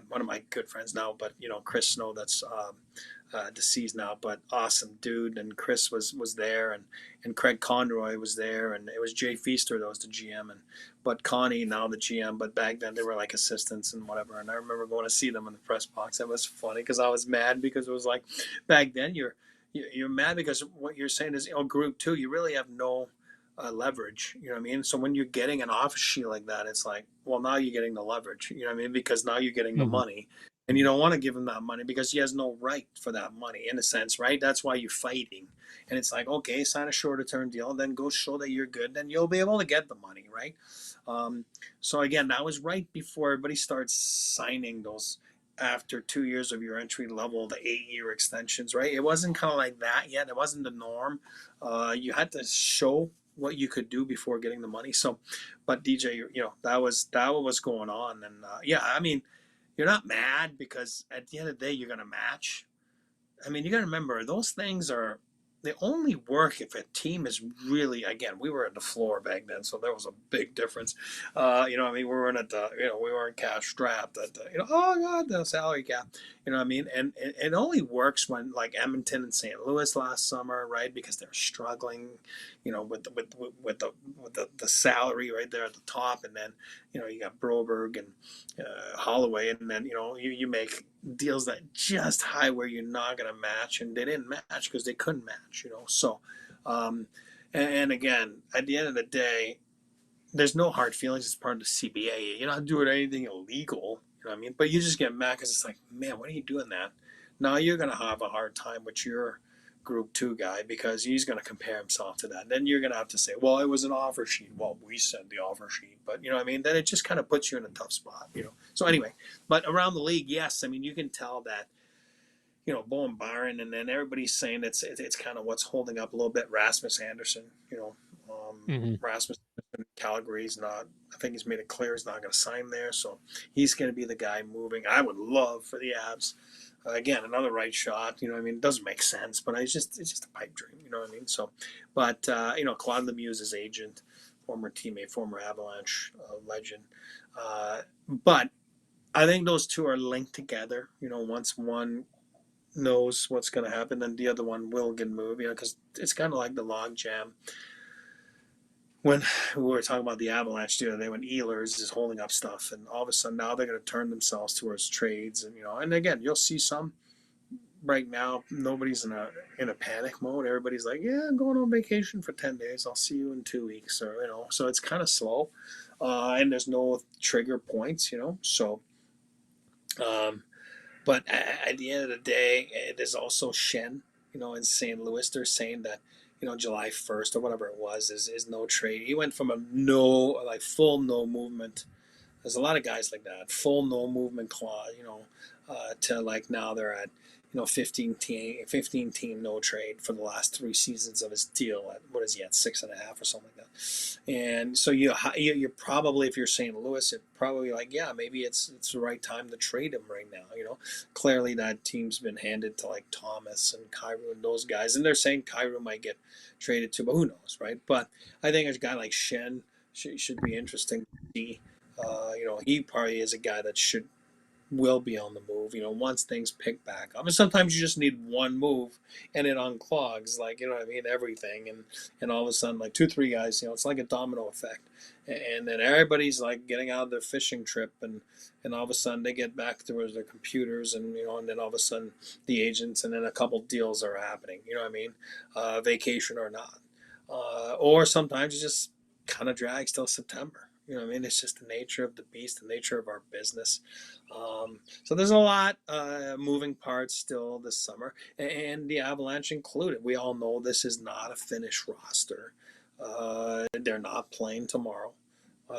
B: one of my good friends now, but, Chris Snow, that's deceased now, but awesome dude. And Chris was there, and Craig Conroy was there, and it was Jay Feaster that was the GM, but Connie now the GM. But back then they were like assistants and whatever. And I remember going to see them in the press box. That was funny because I was mad because it was like back then you're mad because what you're saying is Group 2 you really have no leverage. You know what I mean? So when you're getting an offer sheet like that, it's like, well, now you're getting the leverage. You know what I mean? Because now you're getting the money. And you don't want to give him that money because he has no right for that money in a sense, right? That's why you're fighting. And it's like, okay, sign a shorter term deal, then go show that you're good, then you'll be able to get the money, right? So again, that was right before everybody starts signing those after 2 years of your entry level, the 8-year extensions, right? It wasn't kind of like that yet. It wasn't the norm. You had to show what you could do before getting the money. So, but DJ, that was what was going on. And yeah, I mean, you're not mad because at the end of the day, you're going to match. I mean, you got to remember, those things they only work if a team is really, again, we were at the floor back then, so there was a big difference. I mean, we weren't at the, we weren't cash strapped at the, oh God, the salary cap, you know what I mean? And it only works when like Edmonton and St. Louis last summer, right? Because they're struggling, with the salary right there at the top. And then, you got Broberg and Holloway, and then, you make deals that just high where you're not going to match, and they didn't match because they couldn't match, so and again, at the end of the day, there's no hard feelings. It's part of the CBA. You're not doing anything illegal, you know what I mean? But you just get mad because it's like, man, why are you doing that? Now you're going to have a hard time with your Group 2 guy because he's going to compare himself to that. Then you're going to have to say, well, it was an offer sheet. Well, we sent the offer sheet. But, you know what I mean? Then it just kind of puts you in a tough spot, So anyway, but around the league, yes, I mean, you can tell that, Bowen Byram, and then everybody's saying it's kind of what's holding up a little bit. Rasmus Andersson, Rasmus Calgary's not, I think he's made it clear he's not going to sign there. So he's going to be the guy moving. I would love for the Avs. Again, another right shot, I mean, it doesn't make sense, but it's just a pipe dream, you know what I mean? So, but, Claude Lemieux's agent, former teammate, former Avalanche legend. But I think those two are linked together, once one knows what's going to happen, then the other one will get moved, because it's kind of like the log jam. When we were talking about the Avalanche the other day, when Ehlers is holding up stuff, and all of a sudden now they're going to turn themselves towards trades, and and again, you'll see some. Right now, nobody's in a panic mode. Everybody's like, yeah, I'm going on vacation for 10 days. I'll see you in 2 weeks, or so it's kind of slow, and there's no trigger points, So, but at the end of the day, there's also Schenn, in St. Louis. They're saying that, July 1st or whatever it was is no trade. He went from full no movement. There's a lot of guys like that, full no movement clause, to like now they're at, 15 team no trade for the last 3 seasons of his deal. At, what is he at, 6.5 or something like that? And so you're probably, if you're St. Louis, it's probably like, yeah, maybe it's the right time to trade him right now. Clearly that team's been handed to like Thomas and Kyrou and those guys, and they're saying Kyrou might get traded too, but who knows, right? But I think a guy like Schenn should be interesting to see. He probably is a guy that will be on the move, once things pick back up. And sometimes you just need one move and it unclogs, like, everything. And all of a sudden, like 2-3 guys, it's like a domino effect. And then everybody's like getting out of their fishing trip, and all of a sudden they get back to their computers, and, and then all of a sudden the agents, and then a couple deals are happening, vacation or not. Or sometimes it just kind of drags till September. It's just the nature of the beast, the nature of our business. So there's a lot moving parts still this summer, and the Avalanche included. We all know this is not a finished roster. They're not playing tomorrow.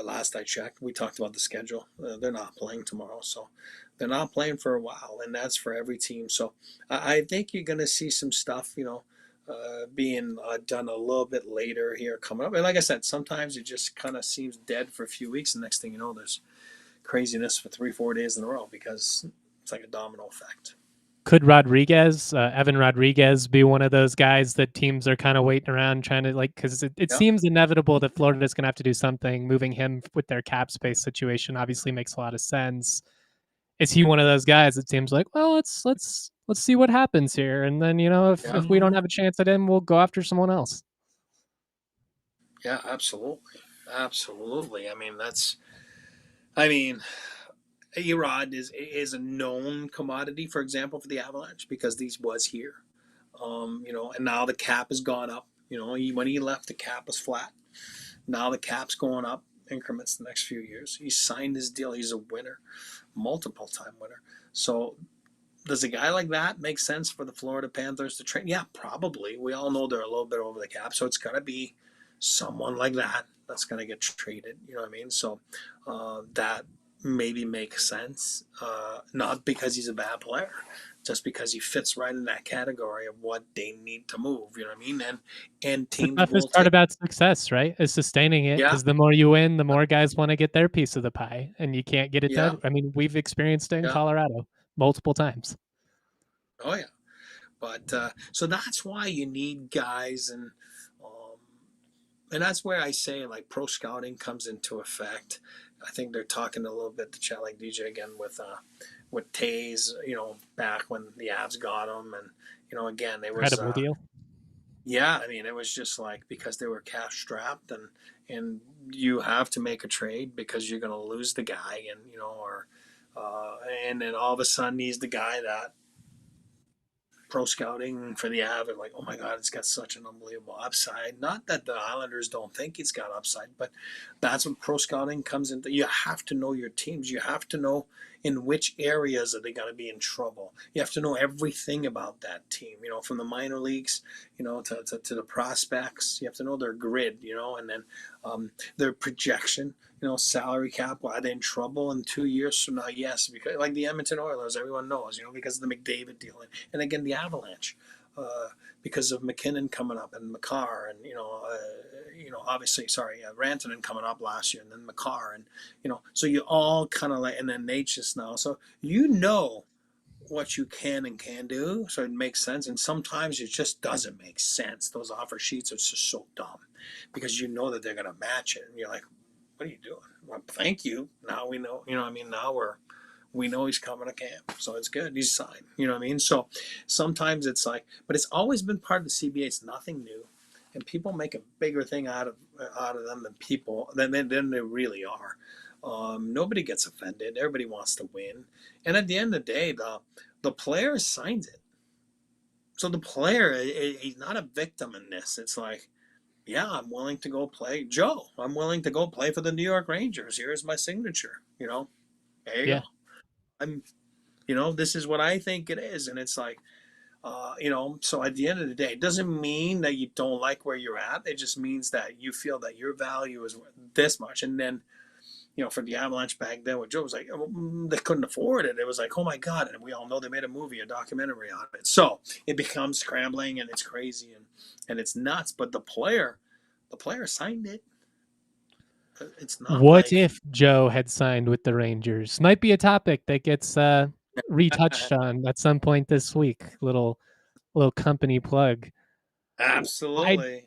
B: Last I checked, we talked about the schedule. They're not playing tomorrow, so they're not playing for a while, and that's for every team. So I think you're going to see some stuff, being done a little bit later here coming up. And like I said, sometimes it just kind of seems dead for a few weeks, and next thing you know, there's craziness for 3-4 days in a row because it's like a domino effect.
A: Could Evan Rodriguez, be one of those guys that teams are kind of waiting around trying to because it seems inevitable that Florida's going to have to do something. Moving him with their cap space situation obviously makes a lot of sense. Is he one of those guys that seems like, well, let's see what happens here, and then if we don't have a chance at him, we'll go after someone else.
B: Yeah, absolutely. Erod is a known commodity, for example, for the Avalanche, because he was here, and now the cap has gone up. When he left, the cap was flat. Now the cap's going up increments the next few years. He signed his deal. He's a winner, multiple-time winner. So does a guy like that make sense for the Florida Panthers to trade? Yeah, probably. We all know they're a little bit over the cap, so it's got to be someone like that that's going to get traded. You know what I mean? So that maybe makes sense, not because he's a bad player, just because he fits right in that category of what they need to move. You know what I mean? And teams
A: the toughest part about success, right, is sustaining it. Because the more you win, the more guys want to get their piece of the pie, and you can't get it done. I mean, we've experienced it in Colorado multiple times.
B: Oh yeah, but so that's why you need guys, and that's where I say like pro scouting comes into effect. I think they're talking a little bit to chat like DJ again with Taze, back when the Avs got him, and again they was
A: incredible deal.
B: Yeah, I mean it was just like because they were cash strapped, and you have to make a trade because you're going to lose the guy, and and then all of a sudden he's the guy that pro scouting for the Av, like, oh my God, it's got such an unbelievable upside. Not that the Islanders don't think it's got upside, but that's what pro scouting comes into. You have to know your teams. You have to know in which areas are they going to be in trouble. You have to know everything about that team, from the minor leagues, to the prospects. You have to know their grid, and then their projection. Salary cap. Are they in trouble in 2 years from now? Yes, because like the Edmonton Oilers, everyone knows, because of the McDavid deal, and again the Avalanche, because of McKinnon coming up and Makar, and obviously, Rantanen coming up last year, and then Makar, and so you all kind of like, and then Natchez now, so what you can and can't do, so it makes sense, and sometimes it just doesn't make sense. Those offer sheets are just so dumb because you know that they're going to match it, and you're like, what are you doing? Well, thank you. Now we know, now we know he's coming to camp. So it's good. He's signed. You know what I mean? So sometimes it's like, but it's always been part of the CBA. It's nothing new. And people make a bigger thing out of them than they really are. Nobody gets offended. Everybody wants to win. And at the end of the day, the player signs it. So the player, he's not a victim in this. It's like, yeah, I'm willing to go play. Joe, I'm willing to go play for the New York Rangers. Here's my signature. There you go. I'm, this is what I think it is. And it's like, so at the end of the day, it doesn't mean that you don't like where you're at. It just means that you feel that your value is this much. And then, for the Avalanche back then, what Joe was like, they couldn't afford it. It was like, oh my God. And we all know they made a documentary on it. So it becomes scrambling and it's crazy and it's nuts. But the player signed it. It's not.
A: What if Joe had signed with the Rangers? Might be a topic that gets retouched on at some point this week. Little company plug.
B: Absolutely.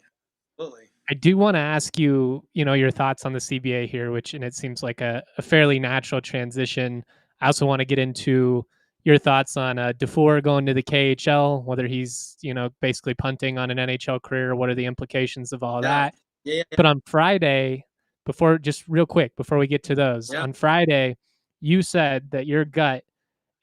A: I do want to ask you, your thoughts on the CBA here, and it seems like a fairly natural transition. I also want to get into your thoughts on Dufour going to the KHL, whether he's, basically punting on an NHL career. What are the implications of all that?
B: Yeah.
A: But on Friday, before we get to those, on Friday, you said that your gut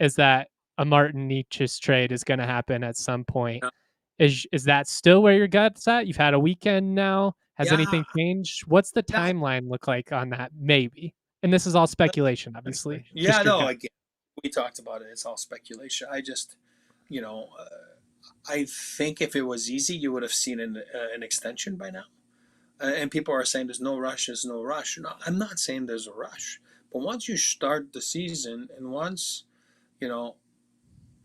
A: is that a Martin Necas trade is going to happen at some point. Yeah. Is that still where your gut's at? You've had a weekend now. Has anything changed? What's the timeline look like on that? Maybe. And this is all speculation, obviously.
B: Yeah, no, again, we talked about it. It's all speculation. I just, I think if it was easy, you would have seen an extension by now. And people are saying there's no rush. No, I'm not saying there's a rush. But once you start the season and once,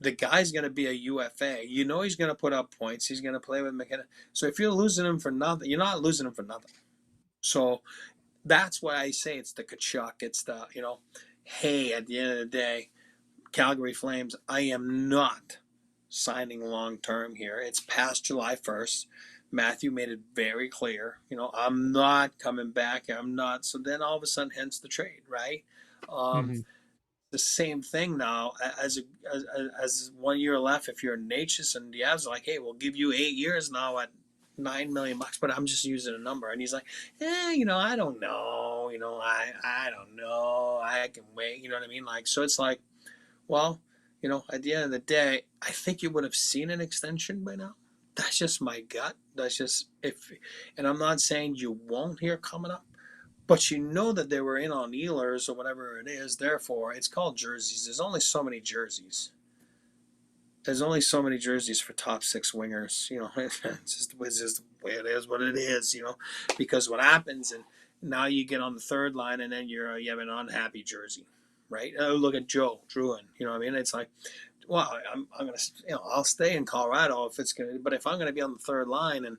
B: the guy's going to be a UFA. He's going to put up points. He's going to play with McKinnon. So if you're losing him for nothing, you're not losing him for nothing. So that's why I say it's the Tkachuk. It's the, hey, at the end of the day, Calgary Flames, I am not signing long-term here. It's past July 1st. Matthew made it very clear, I'm not coming back. I'm not. So then all of a sudden, hence the trade, right? The same thing now as 1 year left. If you're Natchez and the Avs are like, hey, we'll give you 8 years now at $9 million, but I'm just using a number. And he's like, I don't know. I don't know. I can wait. You know what I mean? Like, so it's like, well, at the end of the day, I think you would have seen an extension by now. That's just my gut. That's just and I'm not saying you won't hear coming up, but you know that they were in on Ehlers or whatever it is. Therefore, it's called jerseys. There's only so many jerseys. There's only so many jerseys for top six wingers. You know, it's just the way it is, what it is. You know, because what happens, and now you get on the third line, and then you have an unhappy jersey, right? Oh, look at Joe Druin. You know what I mean? It's like, well, I'm gonna, I'll stay in Colorado if it's gonna, but if I'm gonna be on the third line and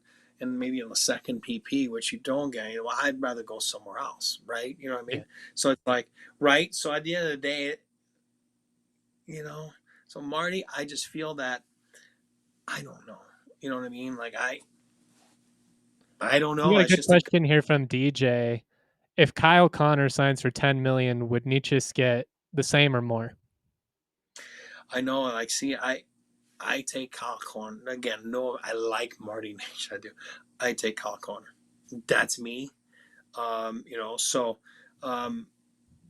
B: maybe on the second PP, which you don't get, well, I'd rather go somewhere else, right? You know what I mean? Yeah. So it's like, right? So at the end of the day, you know, so Marty, I just feel that, I don't know. You know what I mean? Like, I don't know.
A: We got a good question here from DJ. If Kyle Connor signs for $10 million, would Necas get the same or more?
B: I know, like, see, I take Kyle Connor. Again, no, I like Marty Necas. I do. I take Kyle Connor. That's me. You know, so,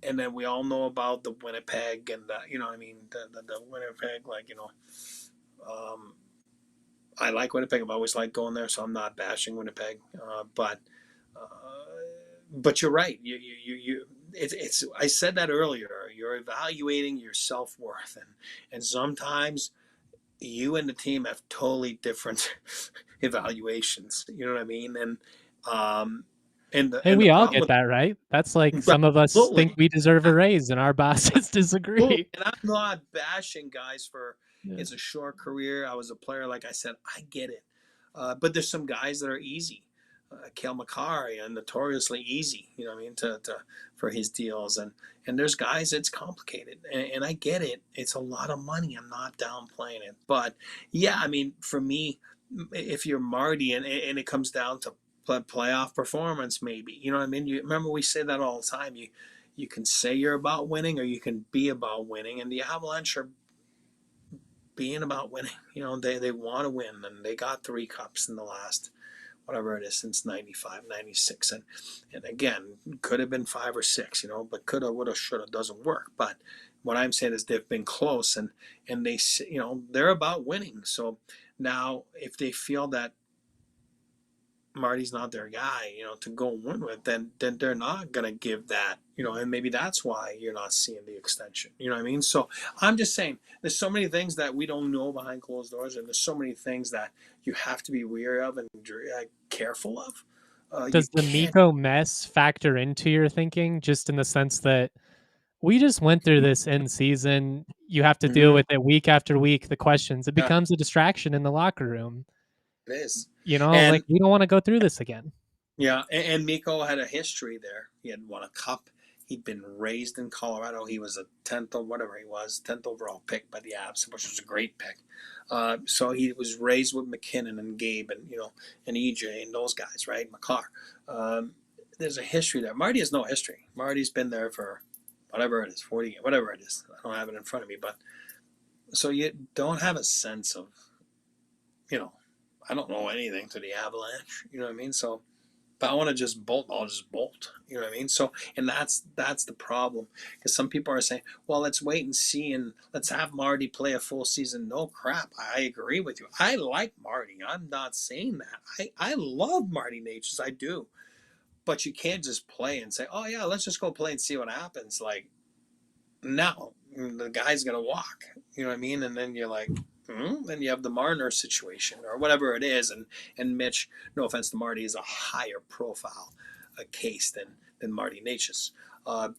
B: and then we all know about the Winnipeg and the, you know what I mean, the Winnipeg, like, you know, I like Winnipeg. I've always liked going there, so I'm not bashing Winnipeg. But you're right. It's I said that earlier. You're evaluating your self-worth, and sometimes you and the team have totally different evaluations. You know what I mean? And
A: we all get that, right? That's like some of us think we deserve a raise, and our bosses disagree.
B: And I'm not bashing guys for it's a short career. I was a player, like I said. I get it, but there's some guys that are easy. Cale Makar, notoriously easy, you know what I mean, to for his deals, and there's guys that's complicated, and I get it. It's a lot of money. I'm not downplaying it, but yeah, I mean, for me, if you're Marty and it comes down to playoff performance, maybe, you know what I mean. You remember we say that all the time. You can say you're about winning, or you can be about winning, and the Avalanche are being about winning. You know, they want to win, and they got 3 cups in the last, whatever it is, since 95, 96. And again, could have been 5 or 6, you know, but coulda, woulda, shoulda doesn't work. But what I'm saying is they've been close, and they, you know, they're about winning. So now if they feel that Marty's not their guy, you know, to go and win with, then they're not going to give that, you know, and maybe that's why you're not seeing the extension. You know what I mean? So I'm just saying there's so many things that we don't know behind closed doors, and there's so many things that you have to be wary of and careful of.
A: Does the Mikko mess factor into your thinking, just in the sense that we just went through this in season? You have to deal with it week after week, the questions. It becomes a distraction in the locker room.
B: It is.
A: You know, like, we don't want to go through this again.
B: Yeah, and Mikko had a history there. He had won a cup. He'd been raised in Colorado. He was a 10th or whatever he was, 10th overall pick by the Avs, which was a great pick. So he was raised with McKinnon and Gabe and, you know, and EJ and those guys, right? Makar. There's a history there. Marty has no history. Marty's been there for whatever it is, 40, whatever it is. I don't have it in front of me, but so you don't have a sense of, you know, I don't know anything to the Avalanche, you know what I mean? So if I want to just bolt, I'll just bolt, you know what I mean? So, and that's the problem, because some people are saying, well, let's wait and see, and let's have Marty play a full season. No crap. I agree with you. I like Marty. I'm not saying that. I love Marty Necas. I do. But you can't just play and say, oh yeah, let's just go play and see what happens. Like, no, the guy's going to walk, you know what I mean? And then you're like, then you have the Marner situation or whatever it is, and Mitch, no offense to Marty, is a higher profile case than Marty Necas.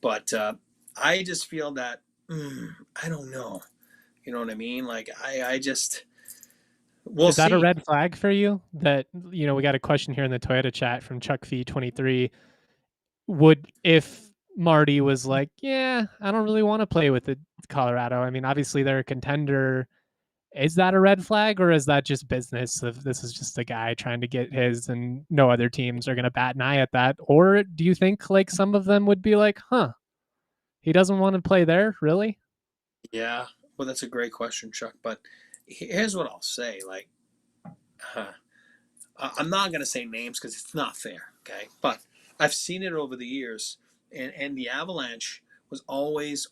B: But I just feel that I don't know, you know what I mean? Like I just
A: is that a red flag for you? That, you know, we got a question here in the Toyota chat from Chuck V23. Would, if Marty was like, yeah, I don't really want to play with the Colorado. I mean, obviously they're a contender. Is that a red flag, or is that just business? If this is just a guy trying to get his, and no other teams are going to bat an eye at that? Or do you think like some of them would be like, he doesn't want to play there, really?
B: Yeah, well, that's a great question, Chuck. But here's what I'll say. Like, I'm not going to say names because it's not fair, okay? But I've seen it over the years, and the Avalanche was always,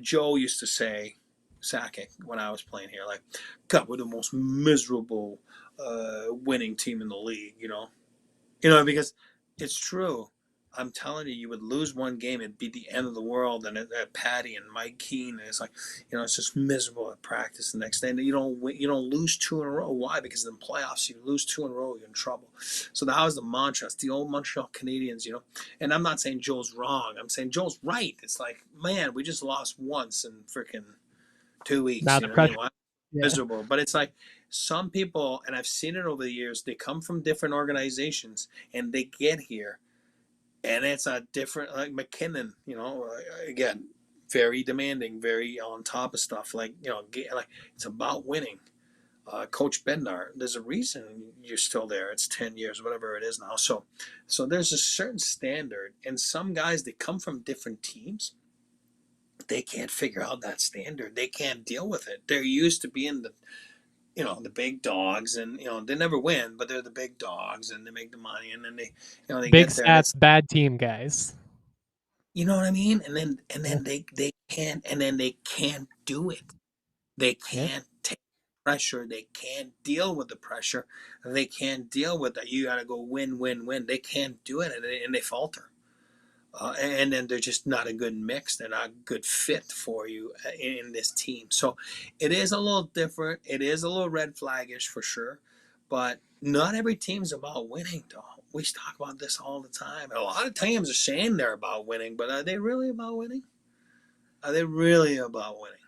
B: Joe used to say, Sakic, when I was playing here, like, God, we're the most miserable winning team in the league, you know, because it's true. I'm telling you, you would lose one game, it'd be the end of the world. And Patty and Mike Keane, and it's like, it's just miserable at practice the next day. And you don't lose 2 in a row. Why? Because in the playoffs, you lose 2 in a row, you're in trouble. So that was the mantra. It's the old Montreal Canadiens, And I'm not saying Joel's wrong. I'm saying Joel's right. It's like, man, we just lost once in freaking 2 weeks.
A: Now the pressure.
B: Miserable. But it's like some people, and I've seen it over the years, they come from different organizations and they get here. And it's a different, like McKinnon, again, very demanding, very on top of stuff. Like it's about winning. Coach Bednar, there's a reason you're still there. It's 10 years, whatever it is now. So there's a certain standard. And some guys, they come from different teams. They can't figure out that standard. They can't deal with it. They're used to being the big dogs, and they never win, but they're the big dogs, and they make the money, and then they
A: big
B: get there.
A: Stats, bad team guys.
B: You know what I mean? And then they can't do it. They can't take pressure. They can't deal with the pressure. They can't deal with that. You got to go win. They can't do it, and they falter. And then they're just not a good mix. They're not a good fit for you in this team. So it is a little different. It is a little red flaggish for sure. But not every team's about winning, though. We talk about this all the time. And a lot of teams are saying they're about winning, but are they really about winning? Are they really about winning?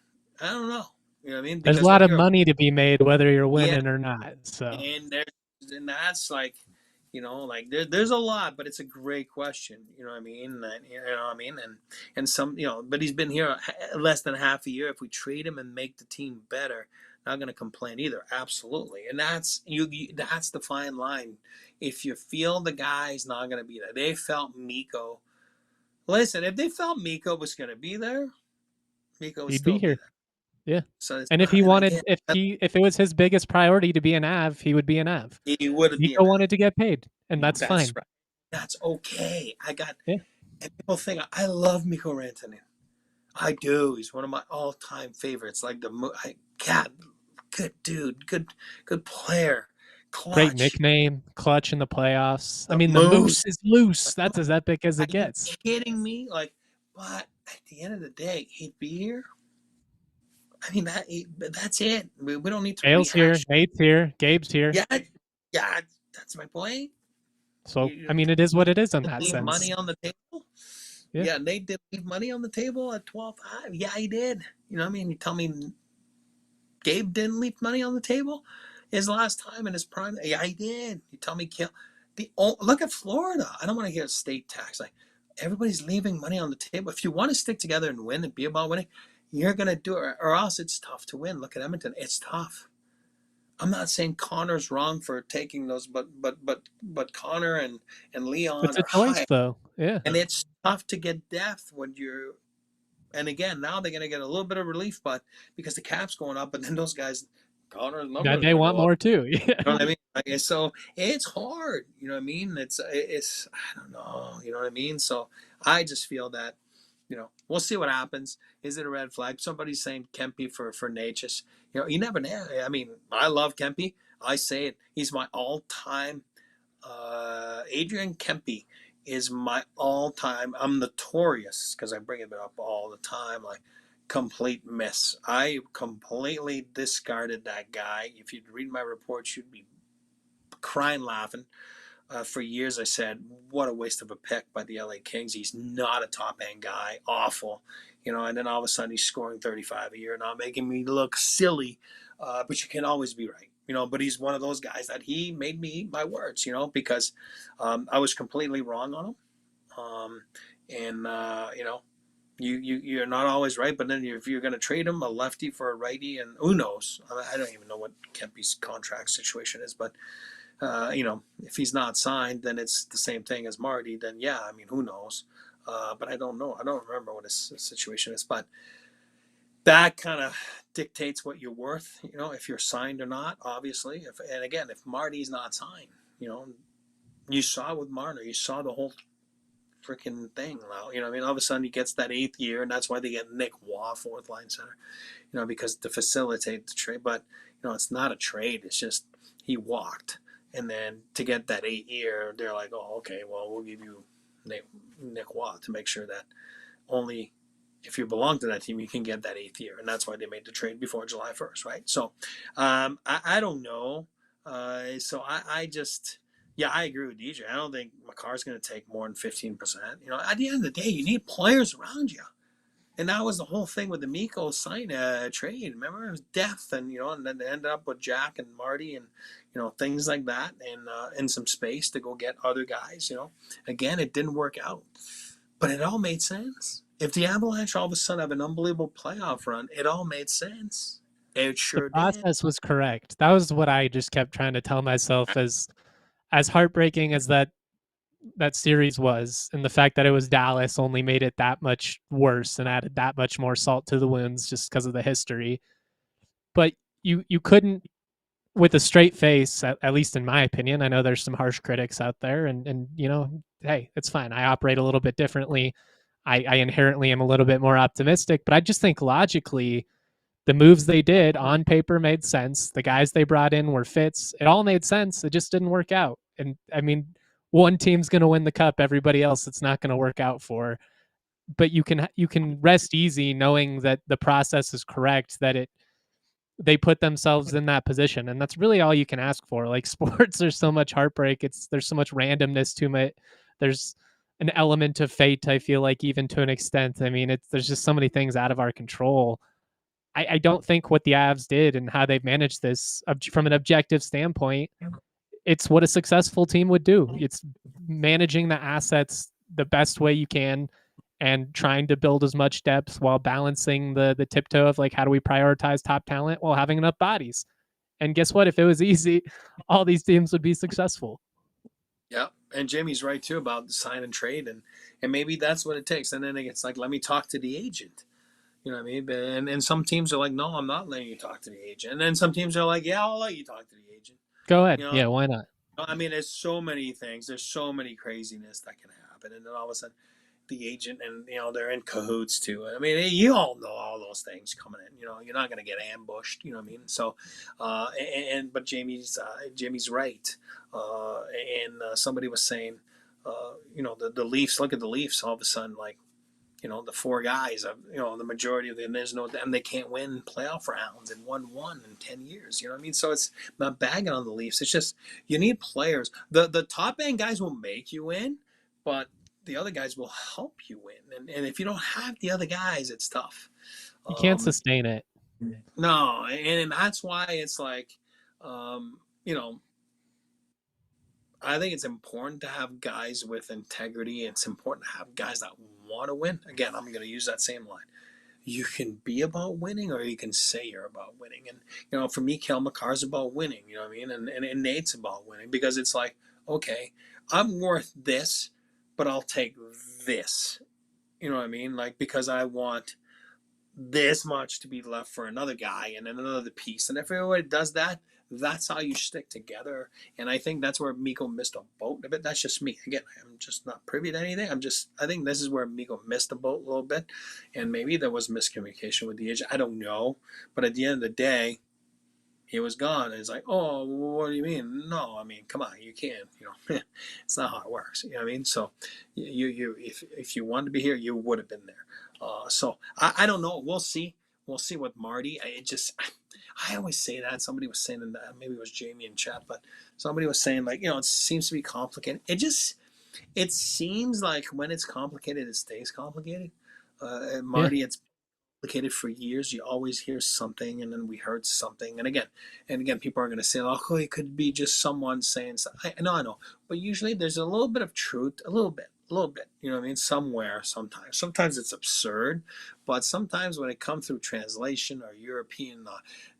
B: I don't know. You know what I mean?
A: There's a lot of money to be made whether you're winning or not. So
B: and that's like, there's a lot, but it's a great question. You know what I mean? And some, but he's been here less than half a year. If we trade him and make the team better, not going to complain either. Absolutely. And that's that's the fine line. If you feel the guy's not going to be there, they felt Mikko. Listen, if they felt Mikko was going to be there, Mikko would still be here.
A: Yeah. So and if he wanted, if it was his biggest priority to be an Av, he would be an Av.
B: He would have.
A: Mikko wanted to get paid, and that's fine.
B: Right. That's okay. And people think I love Mikko Rantanen. I do. He's one of my all-time favorites. Like good dude, good player. Clutch.
A: Great nickname, clutch in the playoffs. I mean, the moose is loose. That's as epic as it gets.
B: Are you kidding me? But at the end of the day, he'd be here. I mean, that's it. We don't need to.
A: Dale's here, Nate's here, Gabe's here.
B: Yeah, that's my point.
A: So, I mean, it is what it is in that sense.
B: Money on the table? Yeah, Nate did leave money on the table at 12-5. Yeah, he did. You know what I mean? You tell me Gabe didn't leave money on the table his last time in his prime? Yeah, he did. You tell me look at Florida. I don't want to hear state tax. Like, everybody's leaving money on the table. If you want to stick together and win and be about winning, you're going to do it, or else it's tough to win. Look at Edmonton. It's tough. I'm not saying Connor's wrong for taking those, but Connor and Leon
A: it's a choice, high. Though. Yeah.
B: And it's tough to get depth when you're, and again, now they're going to get a little bit of relief, but because the cap's going up, but then those guys, Connor's numbers.
A: Yeah, they want more too. Yeah.
B: You know what I mean? So it's hard. You know what I mean? It's I don't know. You know what I mean? So I just feel that, we'll see what happens. Is it a red flag? Somebody's saying Kempe for Natchez. You never know. I mean, I love Kempe. I say it. He's my all-time. Adrian Kempe is my all-time. I'm notorious because I bring it up all the time. Like, complete miss. I completely discarded that guy. If you'd read my reports, you'd be crying, laughing. For years, I said, what a waste of a pick by the LA Kings. He's not a top-end guy. Awful. And then all of a sudden he's scoring 35 a year, now making me look silly. But you can always be right. But he's one of those guys that he made me eat my words, because I was completely wrong on him. You're not always right, but then if you're going to trade him, a lefty for a righty, and who knows? I don't even know what Kempe's contract situation is, but if he's not signed, then it's the same thing as Marty. Then yeah, I mean, who knows? But I don't know. I don't remember what his situation is. But that kind of dictates what you're worth. If you're signed or not. Obviously, if Marty's not signed, you saw with Marner, you saw the whole freaking thing now. All of a sudden he gets that 8th year, and that's why they get Nick Waugh, 4th line center. Because to facilitate the trade. But it's not a trade. It's just he walked. And then to get that 8 year, they're like, oh, okay, well, we'll give you Nick Waugh to make sure that only if you belong to that team, you can get that 8th year. And that's why they made the trade before July 1st, right? So I don't know. So I just, yeah, I agree with DJ. I don't think Makar's going to take more than 15%. You know, at the end of the day, you need players around you. And that was the whole thing with the Mikko trade. Remember, it was depth, and and then they ended up with Jack and Marty, and things like that, and some space to go get other guys. Again, it didn't work out, but it all made sense. If the Avalanche all of a sudden have an unbelievable playoff run, it all made sense. It sure did.
A: The process was correct. That was what I just kept trying to tell myself, as heartbreaking as that series was, and the fact that it was Dallas only made it that much worse and added that much more salt to the wounds just because of the history. But you couldn't, with a straight face, at least in my opinion. I know there's some harsh critics out there, and hey, it's fine. I operate a little bit differently. I inherently am a little bit more optimistic, but I just think logically the moves they did on paper made sense. The guys they brought in were fits. It all made sense. It just didn't work out. And I mean, one team's going to win the cup. Everybody else, it's not going to work out for. But you can rest easy knowing that the process is correct, that they put themselves in that position. And that's really all you can ask for. Like, sports, there's so much heartbreak. There's so much randomness to it. There's an element of fate, I feel like, even to an extent. I mean, there's just so many things out of our control. I don't think what the Avs did and how they've managed this from an objective standpoint, it's what a successful team would do. It's managing the assets the best way you can and trying to build as much depth while balancing the tiptoe of, like, how do we prioritize top talent while having enough bodies? And guess what? If it was easy, all these teams would be successful.
B: Yeah, and Jamie's right too about sign and trade, and maybe that's what it takes. And then it's like, let me talk to the agent. You know what I mean? And some teams are like, no, I'm not letting you talk to the agent. And then some teams are like, yeah, I'll let you talk to the agent.
A: Go ahead. Yeah, why not?
B: I mean, there's so many things. There's so many craziness that can happen. And then all of a sudden, the agent and, they're in cahoots too. I mean, you all know all those things coming in. You're not going to get ambushed. You know what I mean? So, but Jamie's right. Somebody was saying, the Leafs, look at the Leafs all of a sudden, like, the 4 guys, the majority of them, they can't win playoff rounds and won in 10 years. You know what I mean? So it's not bagging on the Leafs. It's just, you need players. The top end guys will make you win, but the other guys will help you win. And if you don't have the other guys, it's tough.
A: You can't sustain it.
B: No. And that's why it's like, I think it's important to have guys with integrity. It's important to have guys that want to win. Again, I'm going to use that same line. You can be about winning, or you can say you're about winning. And, for me, Cale Makar's about winning, you know what I mean? And Nate's about winning, because it's like, okay, I'm worth this, but I'll take this. You know what I mean? Like, because I want this much to be left for another guy and then another piece. And if everybody does that, that's how you stick together. And I think that's where Mikko missed a boat a bit. That's just me. Again, I'm just not privy to anything. I think this is where Mikko missed the boat a little bit. And maybe there was miscommunication with the agent. I don't know. But at the end of the day, he was gone. And it's like, oh, what do you mean? No, I mean, come on, you can't. It's not how it works. You know what I mean? So if you wanted to be here, you would have been there. So I don't know. We'll see. We'll see with Marty. I always say that. Somebody was saying that, maybe it was Jamie in chat, but somebody was saying, like, it seems to be complicated. It seems like when it's complicated, it stays complicated. Marty, It's complicated for years. You always hear something, and then we heard something. And again, people are going to say, oh, it could be just someone saying something. I know. But usually there's a little bit of truth, a little bit, you know what I mean? Somewhere, sometimes. Sometimes it's absurd, but sometimes when it comes through translation or European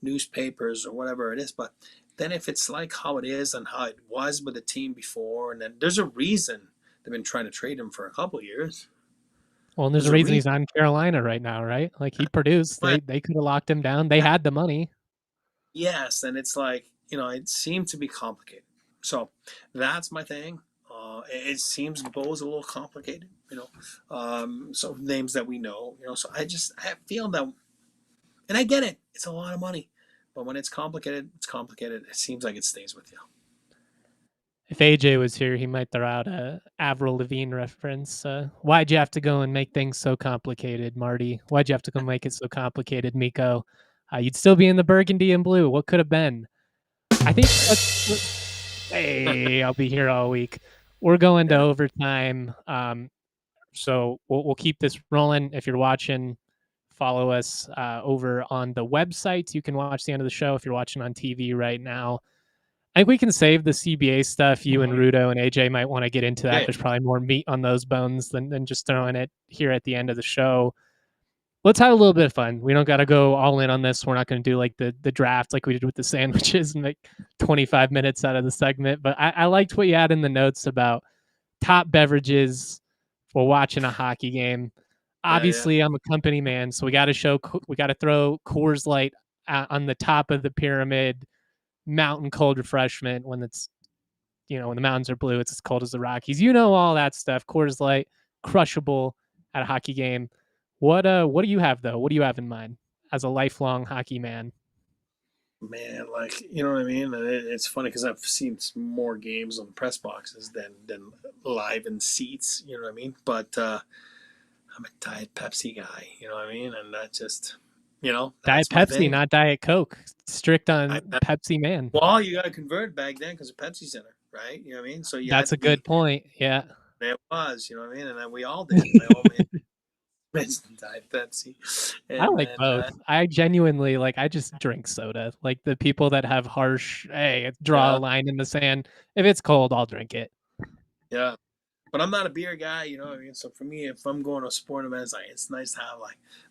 B: newspapers or whatever it is, but then if it's like how it is and how it was with the team before, and then there's a reason they've been trying to trade him for a couple of years.
A: Well, and there's a reason he's on Carolina right now, right? Like, he produced. They could have locked him down. They had the money. Yes,
B: and it's like, it seemed to be complicated. So that's my thing. It seems Bo's a little complicated, so names that we know, so I feel that, and I get it. It's a lot of money, but when it's complicated, it's complicated. It seems like it stays with you.
A: If AJ was here, he might throw out a Avril Lavigne reference. Why'd you have to go and make things so complicated, Marty? Why'd you have to go make it so complicated, Miko? You'd still be in the burgundy and blue. What could have been? I think. Hey, I'll be here all week. We're going to overtime, so we'll keep this rolling. If you're watching, follow us over on the website. You can watch the end of the show if you're watching on TV right now. I think we can save the CBA stuff. You and Rudo and AJ might want to get into that. There's probably more meat on those bones than just throwing it here at the end of the show. Let's have a little bit of fun. We don't got to go all in on this. We're not going to do like the draft like we did with the sandwiches and make 25 minutes out of the segment. But I liked what you had in the notes about top beverages for watching a hockey game. Obviously, I'm a company man, so we got to throw Coors Light on the top of the pyramid. Mountain cold refreshment when it's, when the mountains are blue, it's as cold as the Rockies. All that stuff. Coors Light, crushable at a hockey game. What do you have though? What do you have in mind as a lifelong hockey man?
B: Man, you know what I mean? It's funny because I've seen more games on press boxes than live in seats. You know what I mean? But I'm a Diet Pepsi guy. You know what I mean? And that just,
A: Diet Pepsi, not Diet Coke. Strict on Pepsi, man.
B: Well, you got to convert back then because of Pepsi Center, right? You know what I mean? So
A: that's a good point. Yeah,
B: it was. You know what I mean? And then we all did. Diet Pepsi.
A: I like both. I genuinely I just drink soda. Like the people that have harsh, draw a line in the sand. If it's cold, I'll drink it.
B: Yeah. But I'm not a beer guy, you know what I mean? So for me, if I'm going to a sport event, it's nice to have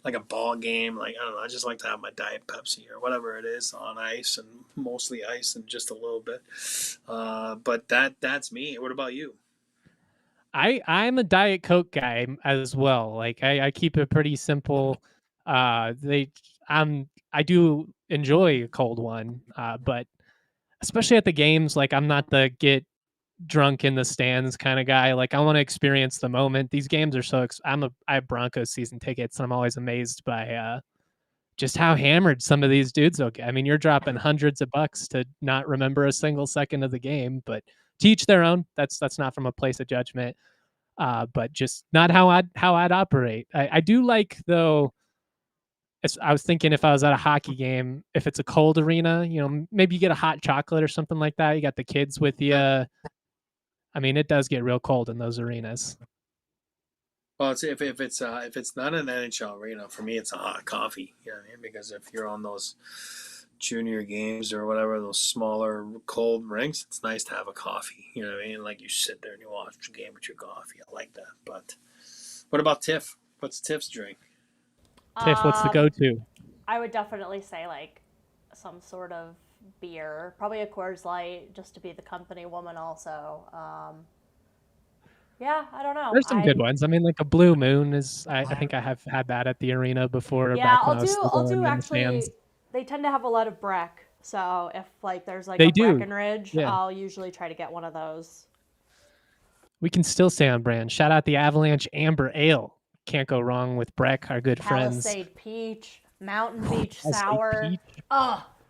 B: like a ball game. I don't know, I just like to have my Diet Pepsi or whatever it is on ice, and mostly ice and just a little bit. But that's me. What about you?
A: I'm a Diet Coke guy as well. I keep it pretty simple. I do enjoy a cold one, but especially at the games, I'm not the get drunk in the stands kind of guy. I want to experience the moment. These games are so I have Broncos season tickets, and I'm always amazed by just how hammered some of these dudes will get. I mean, you're dropping hundreds of bucks to not remember a single second of the game, but to each their own. That's not from a place of judgment, but just not how I'd operate. I do like, though, I was thinking if I was at a hockey game, if it's a cold arena, maybe you get a hot chocolate or something like that. You got the kids with you. I mean, it does get real cold in those arenas.
B: Well, if it's not an NHL arena, for me, it's a hot coffee. You know what I mean? Because if you're on those junior games or whatever, those smaller cold rinks, it's nice to have a coffee. You know what I mean? You sit there and you watch the game with your coffee. I like that. But what about Tiff? What's Tiff's drink?
A: Tiff, what's the go-to?
C: I would definitely say some sort of beer, probably a Coors Light, just to be the company woman also. Yeah, I don't know.
A: There's some good ones. I mean, a Blue Moon is, I think I have had that at the arena before.
C: Yeah, I'll do actually, they tend to have a lot of Breck. So if there's a Breckenridge, I'll usually try to get one of those.
A: We can still stay on brand. Shout out the Avalanche Amber Ale. Can't go wrong with Breck, our good friends.
C: Palisade Peach, Mountain Beach Sour.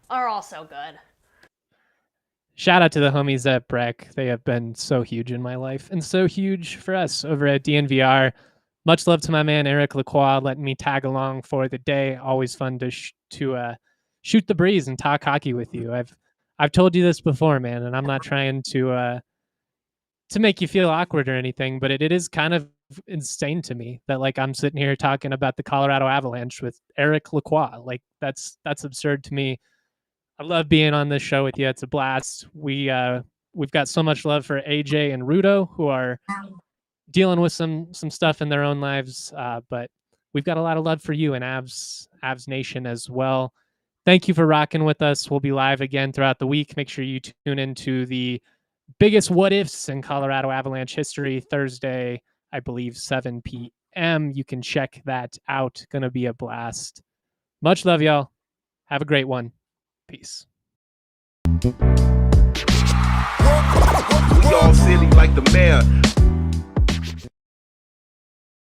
C: Are all so good.
A: Shout out to the homies at Breck. They have been so huge in my life and so huge for us over at DNVR. Much love to my man Eric Lacroix letting me tag along for the day. Always fun to shoot the breeze and talk hockey with you. I've told you this before, man, and I'm not trying to make you feel awkward or anything, but it is kind of insane to me that I'm sitting here talking about the Colorado Avalanche with Eric Lacroix. That's absurd to me. I love being on this show with you. It's a blast. We've got so much love for AJ and Rudo, who are dealing with some stuff in their own lives, but we've got a lot of love for you and Avs Nation as well. Thank you for rocking with us. We'll be live again throughout the week. Make sure you tune into the biggest what ifs in Colorado Avalanche history Thursday, I believe 7 p.m. You can check that out. Gonna be a blast. Much love, y'all. Have a great one. Peace.
D: We all silly like the mayor.